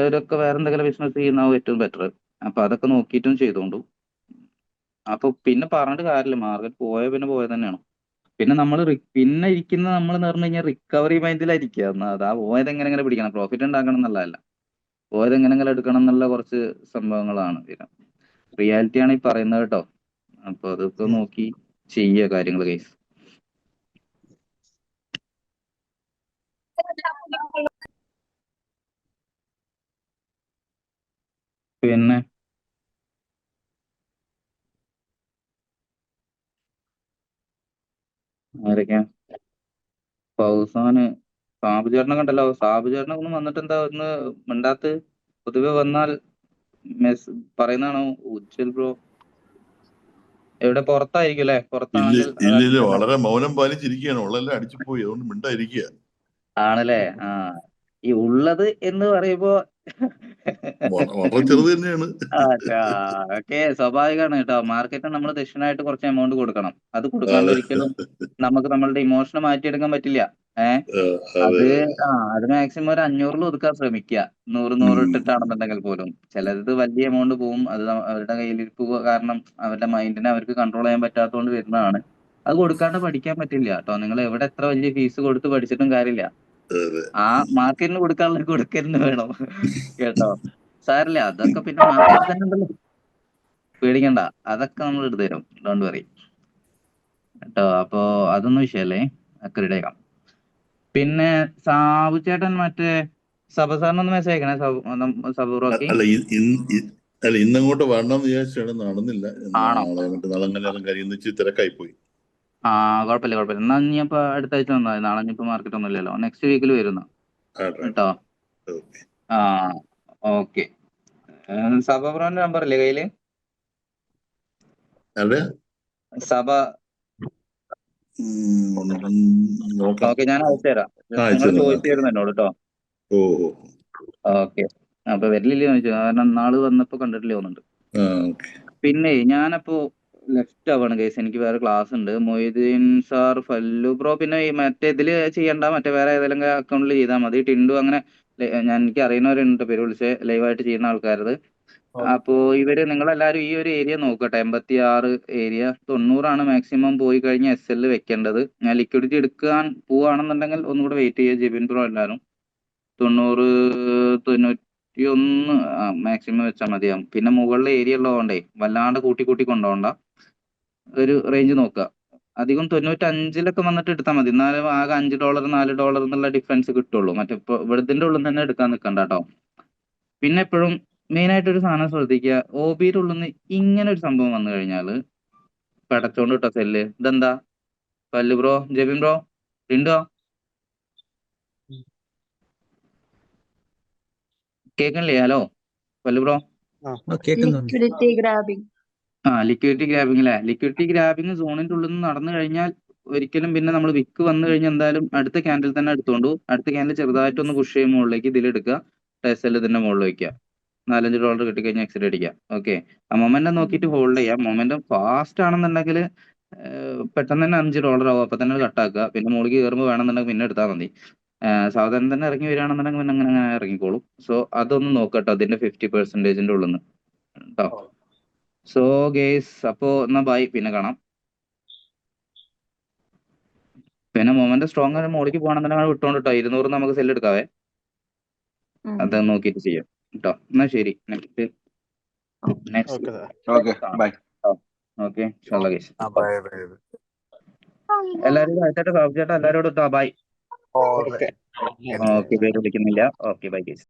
വേറെ എന്തെങ്കിലും ബിസിനസ് ചെയ്യുന്നതാവും ഏറ്റവും ബെറ്റർ. അപ്പൊ അതൊക്കെ നോക്കിയിട്ടും ചെയ്തോണ്ടു. അപ്പൊ പിന്നെ പറഞ്ഞിട്ട് കാര്യമില്ല, മാർക്കറ്റ് പോയ പിന്നെ പോയത് തന്നെയാണ്. പിന്നെ നമ്മൾ പിന്നെ ഇരിക്കുന്നത് നമ്മൾ എന്ന് പറഞ്ഞു കഴിഞ്ഞാൽ റിക്കവറി മൈൻഡിലായിരിക്കുക. അതാ പോയത് എങ്ങനെ പിടിക്കണം, പ്രോഫിറ്റ് ഉണ്ടാക്കണം എന്നുള്ളതല്ല, പോയത് എങ്ങനെ എടുക്കണം എന്നുള്ള കുറച്ച് സംഭവങ്ങളാണ്. പിന്നെ റിയാലിറ്റിയാണ് ഈ പറയുന്നത് കേട്ടോ. അപ്പൊ അതൊക്കെ നോക്കി ചെയ്യുക കാര്യങ്ങൾ കേസ്. പിന്നെ ആരൊക്കെയാ? ഫൗസാന്, സാബു ചേട്ടനെ കണ്ടല്ലോ. സാബു ചേട്ടനൊന്നും വന്നിട്ട് എന്താ ഒന്ന് മിണ്ടാത്ത്? പൊതുവെ വന്നാൽ പറയുന്നതാണോ? ഉജ്ജൽ ബ്രോ എവിടെ? പുറത്തായിരിക്കും അല്ലെ? പുറത്താണെങ്കിൽ ഇല്ല വളരെ മൗനം പാലിച്ചിരിക്കുകയാണ്. ഉള്ളെല്ലാം അടിച്ചു പോയി, അതുകൊണ്ട് മിണ്ടായിരിക്കുക ആണല്ലേ. ഈ ഉള്ളത് എന്ന് പറയുമ്പോ വളരെ ചെറുത് തന്നെയാണ്. ഓക്കെ, സ്വാഭാവികമാണ് കേട്ടോ. മാർക്കറ്റിന് നമ്മൾ ദക്ഷിണായിട്ട് കുറച്ച് എമൗണ്ട് കൊടുക്കണം. അത് കൊടുക്കാണ്ട് ഒരിക്കലും നമുക്ക് നമ്മളുടെ ഇമോഷനെ മാറ്റിയെടുക്കാൻ പറ്റില്ല. അത് മാക്സിമം ഒരു 500-ൽ ഒതുക്കാൻ ശ്രമിക്കുക. 100 ഇട്ടിട്ടാണെന്നുണ്ടെങ്കിൽ പോലും. ചിലത് വലിയ എമൗണ്ട് പോവും. അത് അവരുടെ കയ്യിലിരിപ്പ് കാരണം അവരുടെ മൈൻഡിനെ അവർക്ക് കൺട്രോൾ ചെയ്യാൻ പറ്റാത്തതുകൊണ്ട് വരുന്നതാണ്. അത് കൊടുക്കാണ്ട് പഠിക്കാൻ പറ്റില്ല കേട്ടോ. നിങ്ങൾ എവിടെ എത്ര വലിയ ഫീസ് കൊടുത്ത് പഠിച്ചിട്ടും കാര്യമില്ല. ആ മാർക്കറ്റിന് കൊടുക്കാനുള്ള കൊടുക്കലിന് വേണം കേട്ടോ. സാരില്ല, അതൊക്കെ പിന്നെ മാർക്കറ്റ് തന്നെ ഉണ്ടല്ലോ, പേടിക്കണ്ട. അതൊക്കെ നമ്മൾ എടുത്തു തരും, ഡോണ്ട് വറി കേട്ടോ. അപ്പൊ അതൊന്നും വിഷയല്ലേ, ഒക്കെ റെഡിയാക്കാം. പിന്നെ സാബു ചേട്ടൻ മറ്റേ സാറിനൊന്ന് മെസ്സേജ് അയക്കണേ. സബുറോക്കി അല്ല ഇന്നങ്ങോട്ട് വരണമെന്ന് വിചാരിച്ചാണ്, നടന്നില്ല. നാളെ കാര്യം തിരക്കായി പോയി. കുഴപ്പമില്ല. എന്നാ ഇനിയിപ്പോ അടുത്ത ആഴ്ച വന്നാൽ, നാളെ ഇനിയിപ്പോ മാർക്കറ്റ് ഒന്നും ഇല്ലല്ലോ, നെക്സ്റ്റ് വീക്കിൽ വരുന്ന കേട്ടോ. ഓക്കെ. സബബ്രോന്റെ നമ്പർ ഇല്ലേ കയ്യില്? സബ ഓക്കെ, ഞാൻ അയച്ചുതരാം. നിങ്ങൾ ചോദിച്ചായിരുന്നു എന്നോട് കേട്ടോ. ഓക്കെ. അപ്പൊ വരില്ലേ ചോദിച്ചു, കാരണം നാള് വന്നപ്പോ കണ്ടിട്ടില്ലേ തോന്നുന്നുണ്ട്. പിന്നെ ഞാനപ്പോ ലെഫ്റ്റ് ആവാണ് കേസ്, എനിക്ക് വേറെ ക്ലാസ് ഉണ്ട്. മൊയ്തീൻ സാർ, ഫല്ലു ബ്രോ, പിന്നെ ഈ മറ്റേ ഇതില് ചെയ്യണ്ട, മറ്റേ വേറെ ഏതെങ്കിലും അക്കൗണ്ടിൽ ചെയ്താൽ മതി. ടിൻഡു, അങ്ങനെ എനിക്ക് അറിയുന്നവരുണ്ട് പേര് വിളിച്ച് ലൈവായിട്ട് ചെയ്യുന്ന ആൾക്കാരത്. അപ്പോ ഇവര് നിങ്ങളെല്ലാരും ഈ ഒരു ഏരിയ നോക്കട്ടെ. 86 ഏരിയ, 90 മാക്സിമം പോയി കഴിഞ്ഞാൽ SL വെക്കേണ്ടത്. ഞാൻ ലിക്വിഡിറ്റി എടുക്കാൻ പോവാണെന്നുണ്ടെങ്കിൽ ഒന്നുകൂടെ വെയിറ്റ് ചെയ്യുക. ജിബിൻ ബ്രോ എല്ലാവരും 90, 91 മാക്സിമം വെച്ചാൽ മതിയാവും. പിന്നെ മുകളിലെ ഏരിയ ഉള്ളതുകൊണ്ടേ വല്ലാണ്ട് കൂട്ടി കൊണ്ടുപോകണ്ട, ഒരു റേഞ്ച് നോക്കുക. അധികം 95-ലൊക്കെ വന്നിട്ട് എടുത്താൽ മതി. എന്നാലും ആകെ $5 $4 എന്നുള്ള ഡിഫറൻസ് കിട്ടുള്ളൂ. മറ്റേ ഇപ്പോൾ ഇവിടത്തിന്റെ ഉള്ളിൽ തന്നെ എടുക്കാൻ നിൽക്കണ്ട കേട്ടോ. പിന്നെ എപ്പോഴും മെയിൻ ആയിട്ട് ഒരു സാധനം ശ്രദ്ധിക്കുക, OBയുടെ ഉള്ളിൽ നിന്ന് ഇങ്ങനെ ഒരു സംഭവം വന്നു കഴിഞ്ഞാൽ പടച്ചോണ്ട് കിട്ടോ സെല്ല്. ഇതെന്താ? പല്ലു ബ്രോ, ജെബിൻ ബ്രോ, ടിൻഡോ കേൾക്കണില്ലേ? ഹലോ പല്ലു ബ്രോ. കേൾക്കുന്നുണ്ട്. Liquidity grabbing. ലിക്വിഡിറ്റി ഗ്രാബിംഗ് അല്ലേ? ലിക്വിഡിറ്റി ഗ്രാബിംഗ് സോണിന്റെ ഉള്ളിൽ നിന്ന് നടന്നു കഴിഞ്ഞാൽ ഒരിക്കലും പിന്നെ നമ്മൾ വിക്ക് വന്നു കഴിഞ്ഞാൽ എന്തായാലും അടുത്ത ക്യാൻഡിൽ തന്നെ എടുത്തോണ്ടു. അടുത്ത ക്യാൻഡിൽ ചെറുതായിട്ടൊന്ന് പുഷ് ചെയ്യും മുകളിലേക്ക് ഇതിലെടുക്കുക, ടെസ്റ്റിൽ ഇതിന്റെ മുകളിൽ വയ്ക്കുക. $4-5 കിട്ടിക്കഴിഞ്ഞാൽ എക്സിറ്റ് അടിക്കുക. ഓക്കെ, ആ മൊമെന്റം നോക്കിയിട്ട് ഹോൾഡ് ചെയ്യാം. മൊമെന്റം ഫാസ്റ്റ് ആണെന്നുണ്ടെങ്കിൽ പെട്ടെന്ന് തന്നെ $5 ആവും, അപ്പൊ തന്നെ കട്ടാക്കുക. പിന്നെ മുകളിൽ കയറുമ്പോൾ വേണമെന്നുണ്ടെങ്കിൽ പിന്നെ എടുത്താൽ മതി. സാധാരണ തന്നെ ഇറങ്ങി വരികയാണെന്നുണ്ടെങ്കിൽ പിന്നെ അങ്ങനെ അങ്ങനെ ഇറങ്ങിക്കോളും. സോ അതൊന്ന് നോക്കട്ടോ അതിന്റെ 50% ഉള്ളിൽ നിന്ന് കേട്ടോ. സോ ഗേസ് അപ്പോ എന്നാ ബൈ, പിന്നെ കാണാം. പിന്നെ മൊമെന്റ് സ്ട്രോങ് ആയ മോളിക്ക് പോകണമെന്നുണ്ടെങ്കിൽ വിട്ടോണ്ട് കേട്ടോ. 200 നമുക്ക് സെല്ല് എടുക്കാവേ, അത് നോക്കിയിട്ട് ചെയ്യാം കേട്ടോ. എന്നാ ശരി, next okay bye. Okay guys. എല്ലാവരും ചേട്ടാ എല്ലാവരോടും ബൈ. ഓക്കെ ഓക്കെ, പേര് വിളിക്കുന്നില്ല. Okay bye guys.